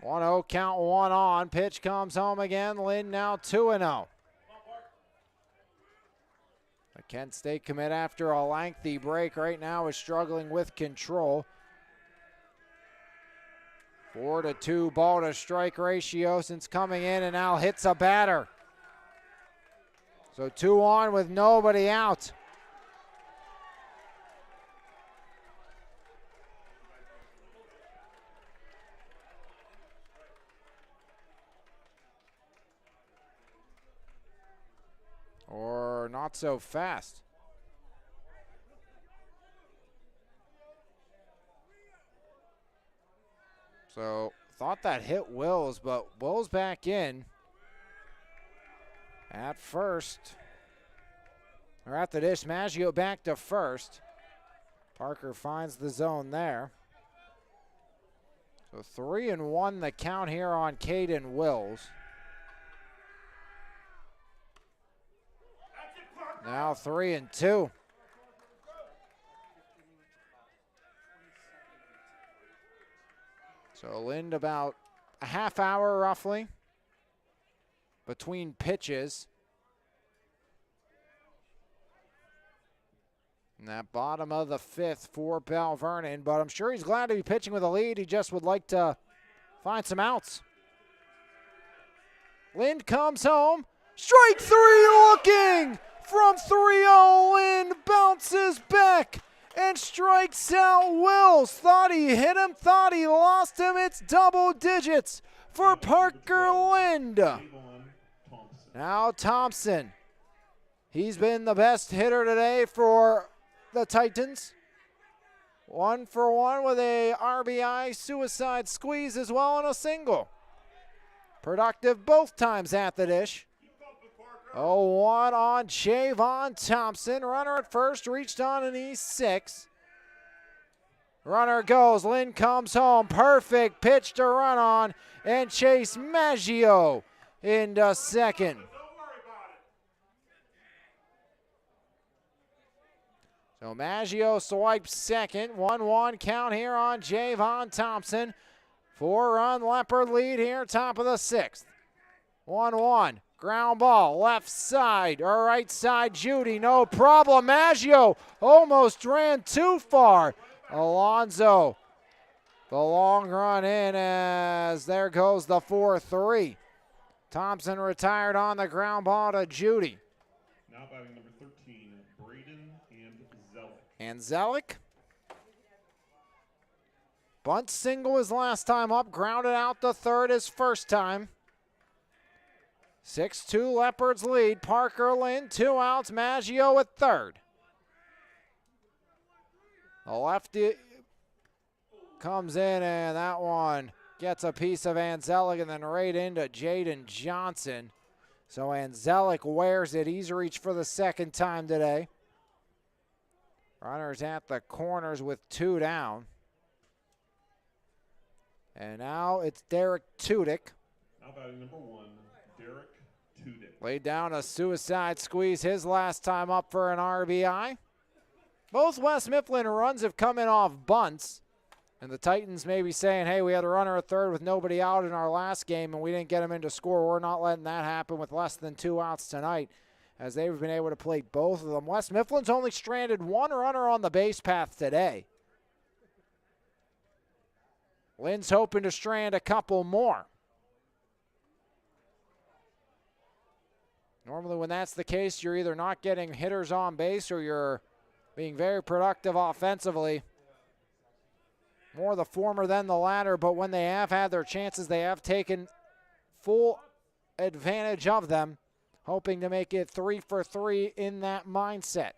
One 0 count, 1 on. Pitch comes home again. Lind now 2-0. The Kent State commit, after a lengthy break right now, is struggling with control. 4-2 ball to strike ratio since coming in, and now hits a batter. So 2 on with nobody out. Or not so fast. So thought that hit Wills, but Wills back in at first. Or at the dish, Maggio back to first. Parker finds the zone there. So 3-1 the count here on Caden Wills. Now 3-2. So Lind about a half hour roughly between pitches. In that bottom of the 5th for Belle Vernon, but I'm sure he's glad to be pitching with a lead. He just would like to find some outs. Lind comes home. Strike 3 looking! From 3-0, Lind bounces back and strikes out Wills. Thought he hit him, thought he lost him. It's double digits for Parker Lind. Now Thompson. He's been the best hitter today for the Titans. 1 for 1 with a RBI suicide squeeze as well, and a single. Productive both times at the dish. 0-1 on Javon Thompson. Runner at first, reached on an E6. Runner goes, Lind comes home. Perfect pitch to run on, and Chase Maggio into second. So Maggio swipes second. 1-1 count here on Javon Thompson. 4-run Leopard lead here, top of the 6th. 1-1. Ground ball, left side, or right side, Judy, no problem. Maggio almost ran too far. Alonzo, the long run in, as there goes the 4-3. Thompson retired on the ground ball to Judy. Now batting number 13, Braden and Zellick. And Zellick. Bunt single his last time up, grounded out the third his first time. 6-2 Leopards lead. Parker Lind, 2 outs. Maggio at third. The lefty comes in, and that one gets a piece of Anzelic and then right into Jaden Johnson. So Anzelic wears it. He's reached for the second time today. Runners at the corners with 2 down. And now it's Derek Tudyk. Now batting number 1, Derek Tudyk. Laid down a suicide squeeze his last time up for an RBI. Both West Mifflin runs have come in off bunts. And the Titans may be saying, hey, we had a runner at third with nobody out in our last game, and we didn't get him into score. We're not letting that happen with less than 2 outs tonight, as they've been able to play both of them. West Mifflin's only stranded 1 runner on the base path today. Lynn's hoping to strand a couple more. Normally when that's the case, you're either not getting hitters on base or you're being very productive offensively. More the former than the latter, but when they have had their chances, they have taken full advantage of them, hoping to make it 3 for 3 in that mindset.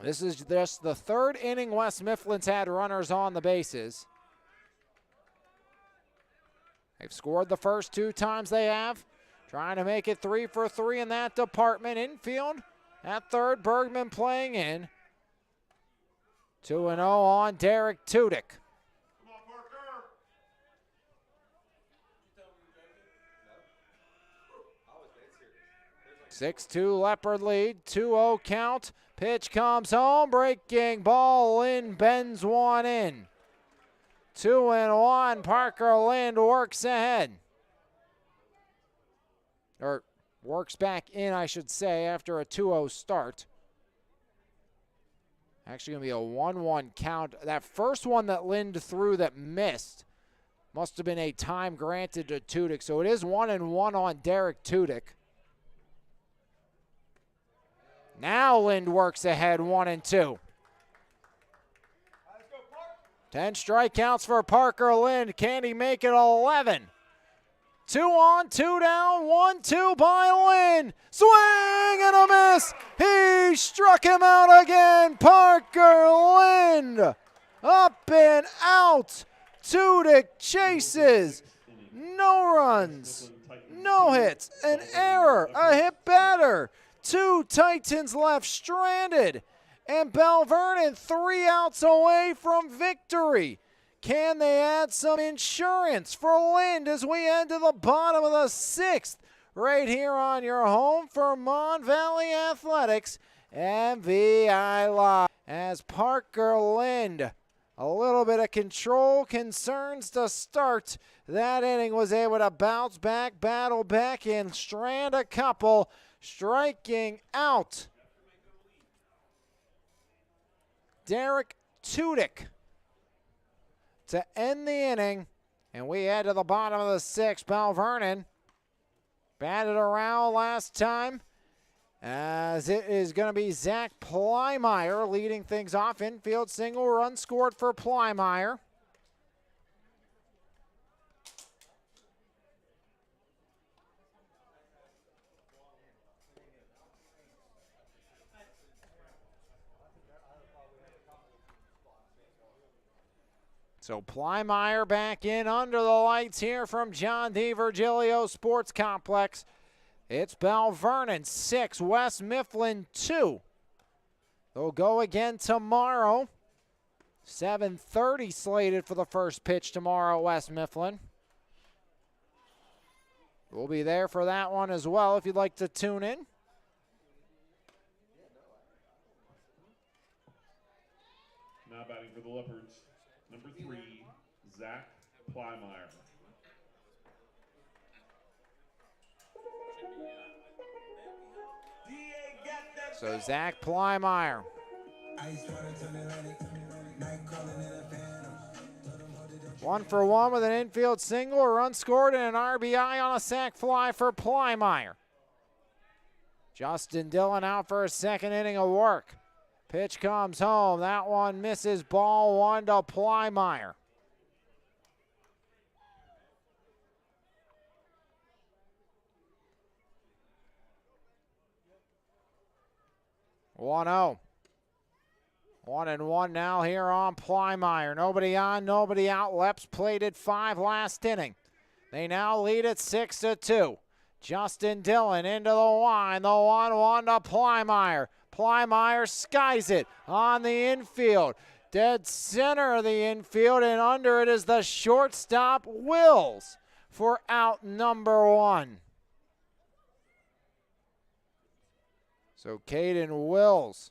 This is just the 3rd inning West Mifflin's had runners on the bases. They've scored the first 2 times they have. Trying to make it 3 for 3 in that department. Infield at third, Bergman playing in. 2-0 on Derek Tudyk. 6-2 Leopard lead, 2-0 count. Pitch comes home, breaking ball. Lind bends one in. 2-1, Parker Lind works ahead. Or works back in, I should say, after a 2-0 start. Actually going to be a 1-1 count. That first one that Lind threw that missed must have been a time granted to Tudyk. So it is 1-1 on Derek Tudyk. Now Lind works ahead, 1-2. 10 strikeouts for Parker Lind. Can he make it 11? 2 on, 2 down, 1-2 by Lind. Swing and a miss. He struck him out again. Parker Lind up and out. Tudyk chases. No runs, no hits, an error, a hit batter. 2 Titans left stranded. And Belle Vernon 3 outs away from victory. Can they add some insurance for Lind as we head to the bottom of the 6th? Right here on your home for Mon Valley Athletics, MVI Live. As Parker Lind, a little bit of control concerns to start. That inning was able to bounce back, battle back, and strand a couple, striking out Derek Tudyk to end the inning, and we head to the bottom of the 6th. Belle Vernon batted around last time, as it is going to be Zach Plymeyer leading things off. Infield single, run scored for Plymeyer. So Plymeyer back in under the lights here from John D. Virgilio Sports Complex. It's Belle Vernon 6, West Mifflin 2. They'll go again tomorrow. 7:30 slated for the first pitch tomorrow at West Mifflin. We'll be there for that one as well if you'd like to tune in. Now batting for the Leopards, number 3, Zach Plymeyer. So Zach Plymeyer. 1 for 1 with an infield single, a run scored, and an RBI on a sac fly for Plymeyer. Justin Dillon out for a 2nd inning of work. Pitch comes home. That one misses, ball 1 to Plymeyer. One 0. 1-1 now here on Plymeyer. Nobody on, nobody out. Leps played at 5 last inning. They now lead at 6-2. Justin Dillon into the line. The 1-1 to Plymeyer. Plymeyer skies it on the infield. Dead center of the infield, and under it is the shortstop, Wills, for out number 1. So Caden Wills.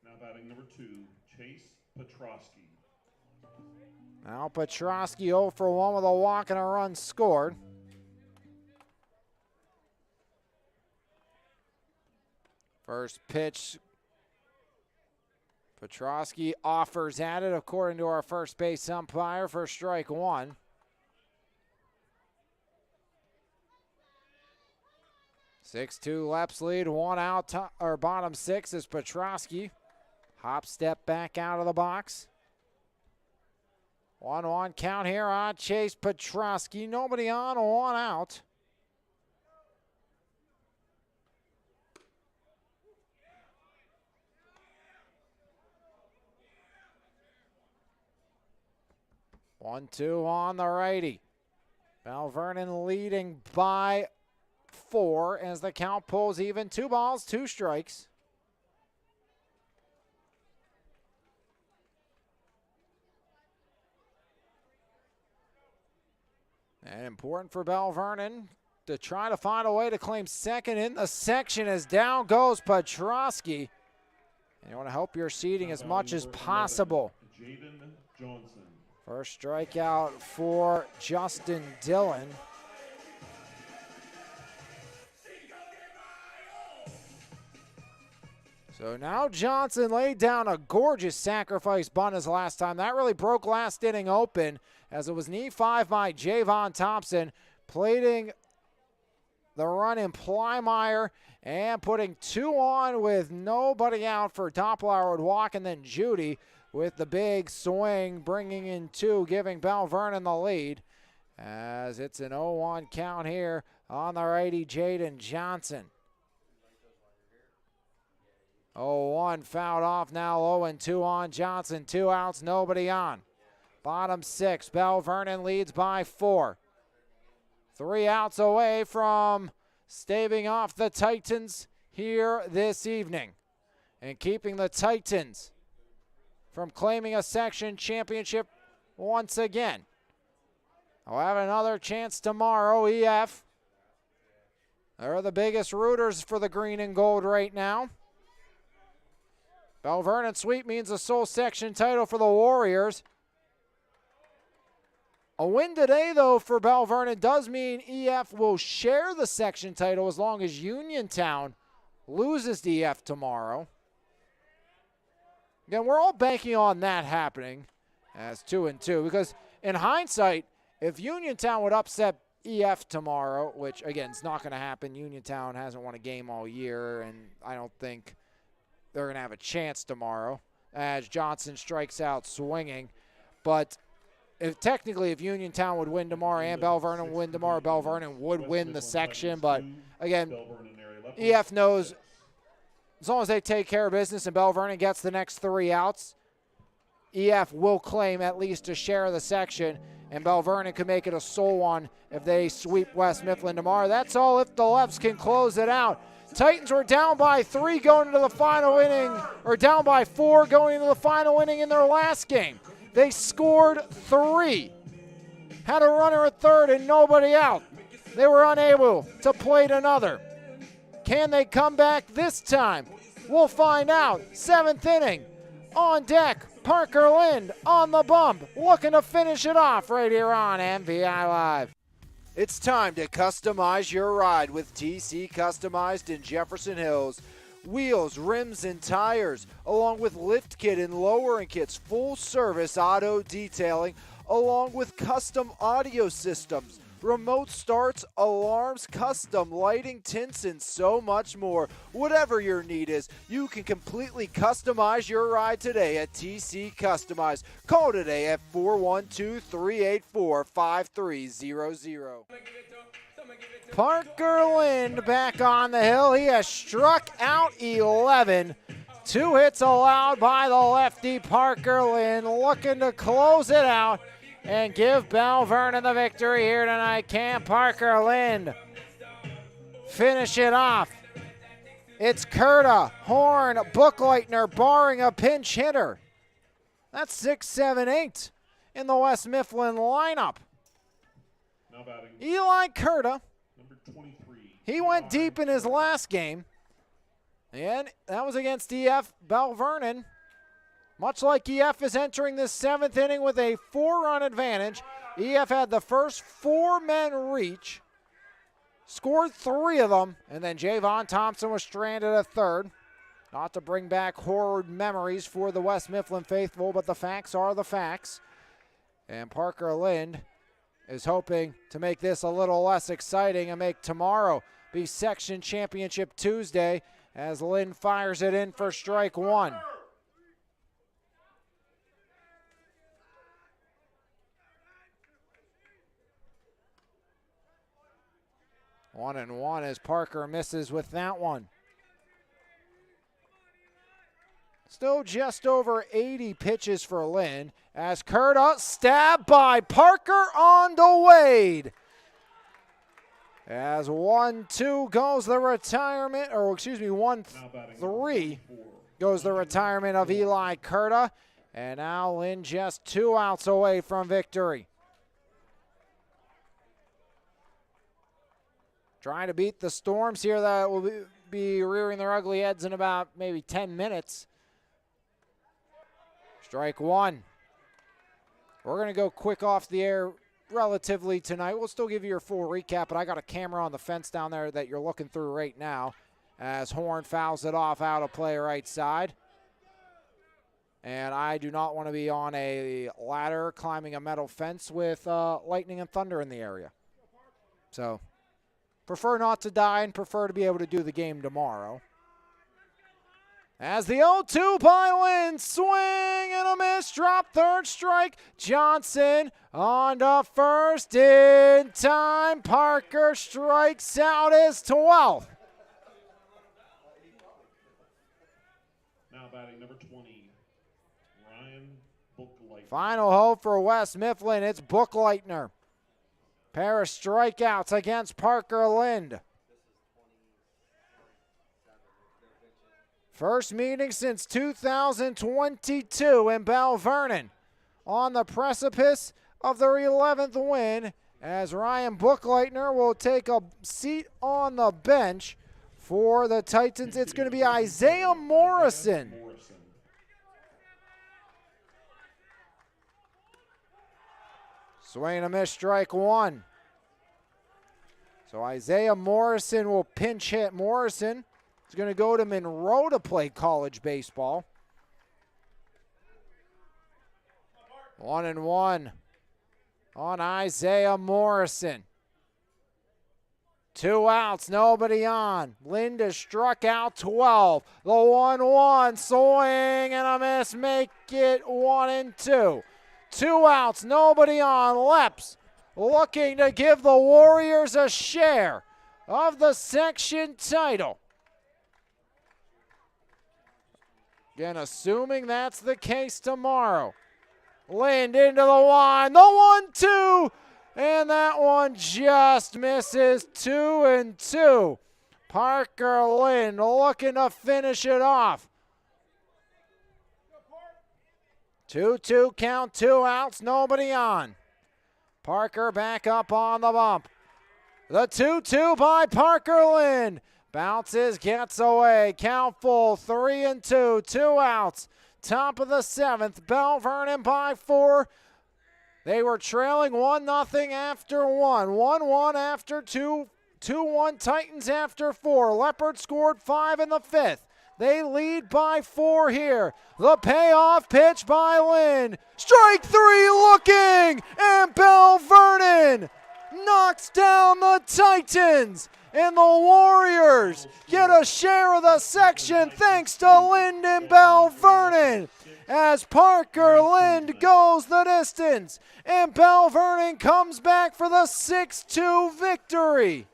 Now batting number 2, Chase Petrosky. Now Petrosky 0 for 1 with a walk and a run scored. First pitch, Petrosky offers at it according to our first base umpire for strike 1. Six-2 Leps lead, 1 out, or bottom 6 is Petrosky. Hop step back out of the box. 1-1 count here on Chase Petrosky. Nobody on, 1 out. One-two on the righty. Belle Vernon leading by 4 as the count pulls even. 2 balls, 2 strikes. And important for Belle Vernon to try to find a way to claim second in the section as down goes Petrosky. And you want to help your seeding as much as possible. Jaden Johnson. First strikeout for Justin Dillon. So now Johnson laid down a gorgeous sacrifice bunt his last time. That really broke last inning open as it was an E5 by Javon Thompson, plating the run in Plymeyer and putting 2 on with nobody out for Doppler would walk, and then Judy with the big swing, bringing in 2, giving Belle Vernon the lead as it's an 0-1 count here on the righty Jaden Johnson. 0-1 fouled off, now 0-2 on Johnson. 2 outs, nobody on. Bottom 6, Belle Vernon leads by 4. 3 outs away from staving off the Titans here this evening and keeping the Titans from claiming a section championship once again. I'll have another chance tomorrow. EF, they're the biggest rooters for the green and gold right now. Belle Vernon sweep means a sole section title for the Warriors. A win today, though, for Belle Vernon does mean EF will share the section title as long as Uniontown loses to EF tomorrow. Again, we're all banking on that happening as 2-2 because in hindsight, if Uniontown would upset EF tomorrow, which again is not going to happen, Uniontown hasn't won a game all year, and I don't think they're going to have a chance tomorrow as Johnson strikes out swinging. But if Uniontown would win tomorrow and Belle Vernon would win tomorrow, Belle Vernon would win the section. But again, EF knows as long as they take care of business and Belle Vernon gets the next 3 outs, EF will claim at least a share of the section, and Belle Vernon could make it a sole one if they sweep West Mifflin tomorrow. That's all if the Lefs can close it out. Titans were down by 3 going into the final inning, or down by 4 going into the final inning in their last game. They scored 3, had a runner at third and nobody out. They were unable to plate another. Can they come back this time? We'll find out. 7th inning, on deck, Parker Lind on the bump, looking to finish it off right here on MVI Live. It's time to customize your ride with TC Customized in Jefferson Hills. Wheels, rims, and tires, along with lift kit and lowering kits, full service auto detailing, along with custom audio systems, remote starts, alarms, custom lighting, tints, and so much more. Whatever your need is, you can completely customize your ride today at TC Customized. Call today at 412-384-5300. Parker Lind back on the hill. He has struck out 11. 2 hits allowed by the lefty Parker Lind, looking to close it out and give Belle Vernon the victory here tonight. Can Parker Lind finish it off It's Curta, Horn, Bookleitner barring a pinch hitter. That's 6, 7, 8 in the West Mifflin lineup. Now batting Eli Curta, number 23. he went deep in his last game, and that was against EF Belle Vernon. Much like EF is entering this 7th inning with a 4-run advantage, EF had the first 4 men reach, scored 3 of them, and then Javon Thompson was stranded at third. Not to bring back horrid memories for the West Mifflin faithful, but the facts are the facts. And Parker Lind is hoping to make this a little less exciting and make tomorrow be Section Championship Tuesday as Lind fires it in for strike 1. One and one as Parker misses with that one. Still just over 80 pitches for Lind as Curta stabbed by Parker on to Wade. As 1-2 goes the retirement, or excuse me, 1-3 goes the retirement of Eli Curta. And now Lind just 2 outs away from victory. Trying to beat the Storms here that will be rearing their ugly heads in about maybe 10 minutes. Strike 1. We're going to go quick off the air relatively tonight. We'll still give you your full recap, but I got a camera on the fence down there that you're looking through right now as Horn fouls it off out of play right side. And I do not want to be on a ladder climbing a metal fence with lightning and thunder in the area. So prefer not to die and prefer to be able to do the game tomorrow. As the 0-2 by Lind, swing and a miss, drop third strike. Johnson on to first in time. Parker strikes out his 12th. Now batting number 20, Ryan Bookleitner. Final hope for West Mifflin, it's Bookleitner. Pair of strikeouts against Parker Lind. First meeting since 2022 in Belle Vernon. On the precipice of their 11th win as Ryan Bookleitner will take a seat on the bench for the Titans. It's going to be Isaiah Morrison. Swing and a miss, strike 1. So Isaiah Morrison will pinch hit. Morrison is going to go to Monroe to play college baseball. 1-1 on Isaiah Morrison. 2 outs, nobody on. Linda struck out 12. The 1-1, swing and a miss, make it 1-2. 2 outs, nobody on. Leps looking to give the Warriors a share of the section title. Again, assuming that's the case tomorrow. Lind into the line, the 1-2, and that one just misses. 2-2. Parker Lind looking to finish it off. 2-2 count, 2 outs, nobody on. Parker back up on the bump. The 2-2 by Parker Lind. Bounces, gets away. Count full, 3-2, 2 outs. Top of the 7th, Belle Vernon by 4. They were trailing 1-0 after 1. 1-1 after 2. 2-1 Titans after 4. Leopard scored 5 in the 5th. They lead by 4 here. The payoff pitch by Lind. Strike 3 looking, and Belle Vernon knocks down the Titans. And the Warriors get a share of the section thanks to Lind and Belle Vernon. As Parker Lind goes the distance, and Belle Vernon comes back for the 6-2 victory.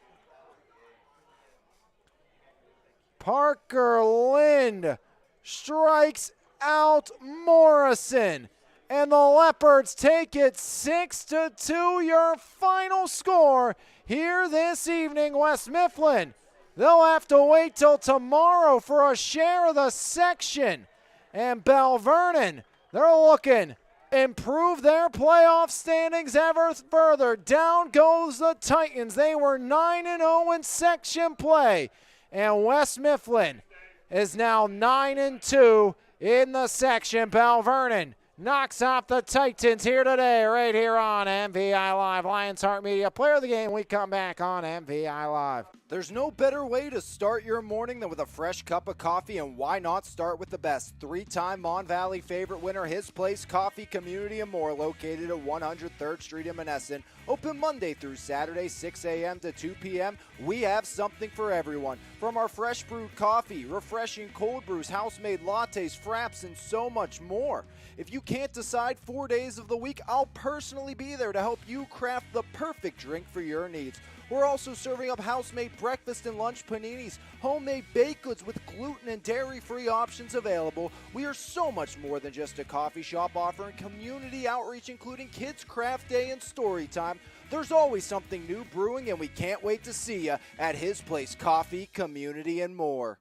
Parker Lind strikes out Morrison, and the Leopards take it 6-2. Your final score here this evening. West Mifflin They'll have to wait till tomorrow for a share of the section. And Belle Vernon, they're looking improve their playoff standings ever further. Down goes the Titans. They were 9-0 in section play. And West Mifflin is now 9-2 in the section. Belle Vernon knocks off the Titans here today, right here on MVI Live. Lions Heart Media Player of the Game. We come back on MVI Live. There's no better way to start your morning than with a fresh cup of coffee, and why not start with the best? Three-time Mon Valley favorite winner, His Place Coffee Community and More, located at 103rd Street in Monessen. Open Monday through Saturday, 6 a.m. to 2 p.m. We have something for everyone. From our fresh brewed coffee, refreshing cold brews, house-made lattes, fraps, and so much more. If you can't decide 4 days of the week, I'll personally be there to help you craft the perfect drink for your needs. We're also serving up house-made breakfast and lunch paninis, homemade baked goods with gluten and dairy-free options available. We are so much more than just a coffee shop, offering community outreach, including Kids Craft Day and Story Time. There's always something new brewing, and we can't wait to see you at His Place Coffee, Community, and More.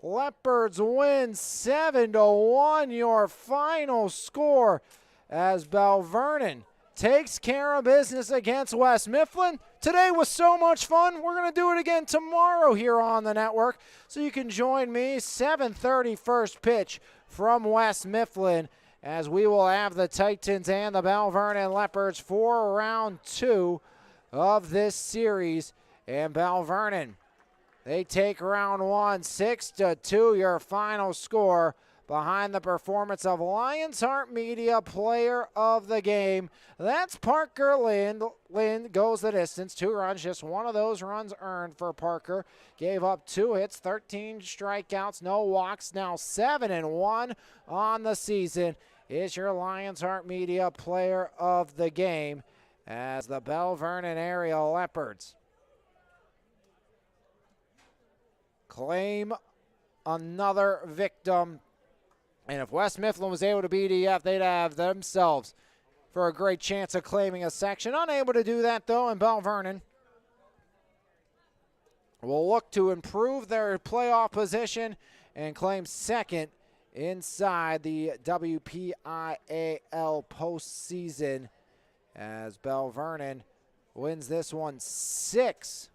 Leopards win 7-1, your final score, as Belle Vernon takes care of business against West Mifflin. Today was so much fun. We're going to do it again tomorrow here on the network. So you can join me 7:30 first pitch from West Mifflin, as we will have the Titans and the Belle Vernon Leopards for round 2 of this series. And Belle Vernon, they take round 1, 6-2, your final score, behind the performance of Lions Heart Media Player of the Game. That's Parker Lind. Lind goes the distance, 2 runs, just one of those runs earned for Parker. Gave up 2 hits, 13 strikeouts, no walks, now 7-1 on the season. Is your Lions Heart Media Player of the Game, as the Belle Vernon area Leopards claim another victim. And if West Mifflin was able to beat EF, they'd have themselves for a great chance of claiming a section. Unable to do that, though, and Belle Vernon will look to improve their playoff position and claim second inside the WPIAL postseason, as Belle Vernon wins this one 6-2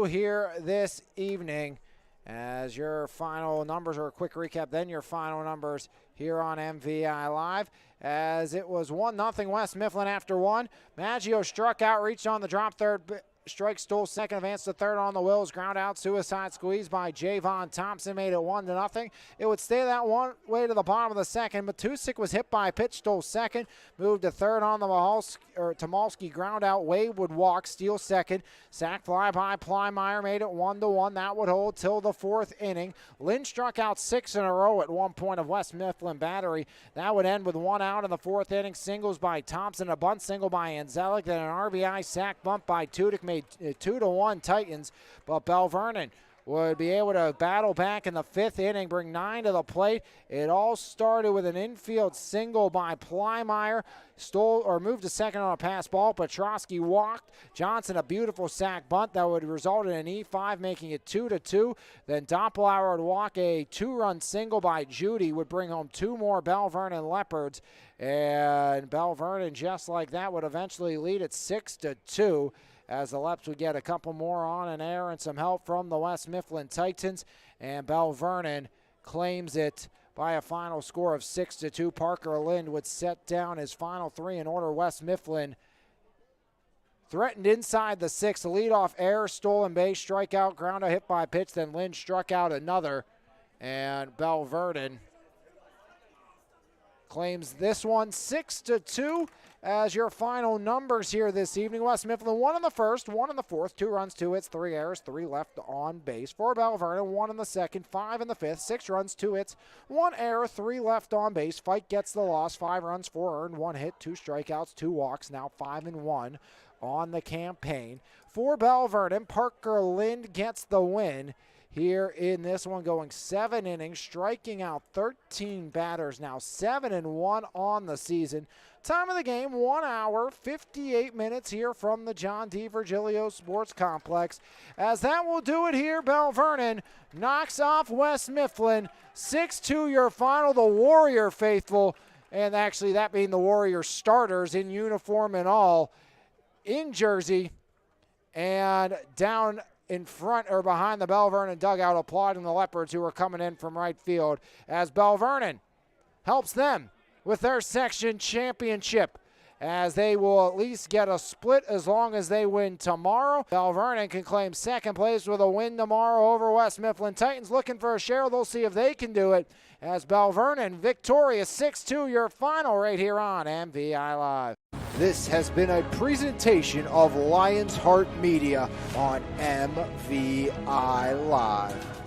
here this evening. As your final numbers, or a quick recap, then your final numbers here on MVI Live. As it was 1-0 West Mifflin after 1. Maggio struck out, reached on the drop third, strike stole second, advanced to third on the Wills, ground out, suicide squeeze by Javon Thompson, made it 1-0. It would stay that one way to the bottom of the second. Matusik was hit by a pitch, stole second, moved to third on the Tomalski, ground out, Wade would walk, steal second, sack fly by Plymeyer, made it 1-1. That would hold till the 4th inning. Lynn struck out 6 in a row at one point of West Mifflin battery. That would end with 1 out in the 4th inning. Singles by Thompson, a bunt single by Anzelic, then an RBI sack bunt by Tudyk, made 2-1 Titans, but Belle Vernon would be able to battle back in the 5th inning, bring 9 to the plate. It all started with an infield single by Plymeyer, stole or moved to second on a pass ball. Petrosky walked. Johnson, a beautiful sack bunt that would result in an E5, making it 2-2. Then Doppelauer would walk, a 2-run single by Judy would bring home 2 more Belle Vernon Leopards, and Belle Vernon, just like that, would eventually lead at 6-2. As the Leps would get a couple more on and air and some help from the West Mifflin Titans. And Belle Vernon claims it by a final score of 6-2. Parker Lind would set down his final 3 in order. West Mifflin threatened inside the 6th. Leadoff error, stolen base, strikeout, ground out, hit by pitch. Then Lind struck out another. And Belle Vernon claims this one 6-2 as your final numbers here this evening. West Mifflin 1 in the 1st, 1 in the 4th, 2 runs, 2 hits, 3 errors, 3 left on base. For Belle Vernon, 1 in the 2nd, 5 in the 5th, 6 runs, 2 hits, 1 error, 3 left on base. Fight gets the loss, 5 runs, 4 earned, 1 hit, 2 strikeouts, 2 walks, now 5-1 on the campaign. For Belle Vernon, Parker Lind gets the win. here in this one, going 7 innings, striking out 13 batters, now 7-1 on the season. Time of the game, 1 hour, 58 minutes here from the John D. Virgilio Sports Complex. As that will do it here, Belle Vernon knocks off West Mifflin. 6-2 your final, the Warrior faithful, and actually that being the Warrior starters in uniform and all, in jersey, and down in front or behind the Belle Vernon dugout applauding the Leopards who are coming in from right field as Belle Vernon helps them with their section championship, as they will at least get a split as long as they win tomorrow. Belle Vernon can claim second place with a win tomorrow over West Mifflin. Titans looking for a share. They'll see if they can do it, as Belle Vernon victorious 6-2 your final right here on MVI Live. This has been a presentation of Lions Heart Media on MVI Live.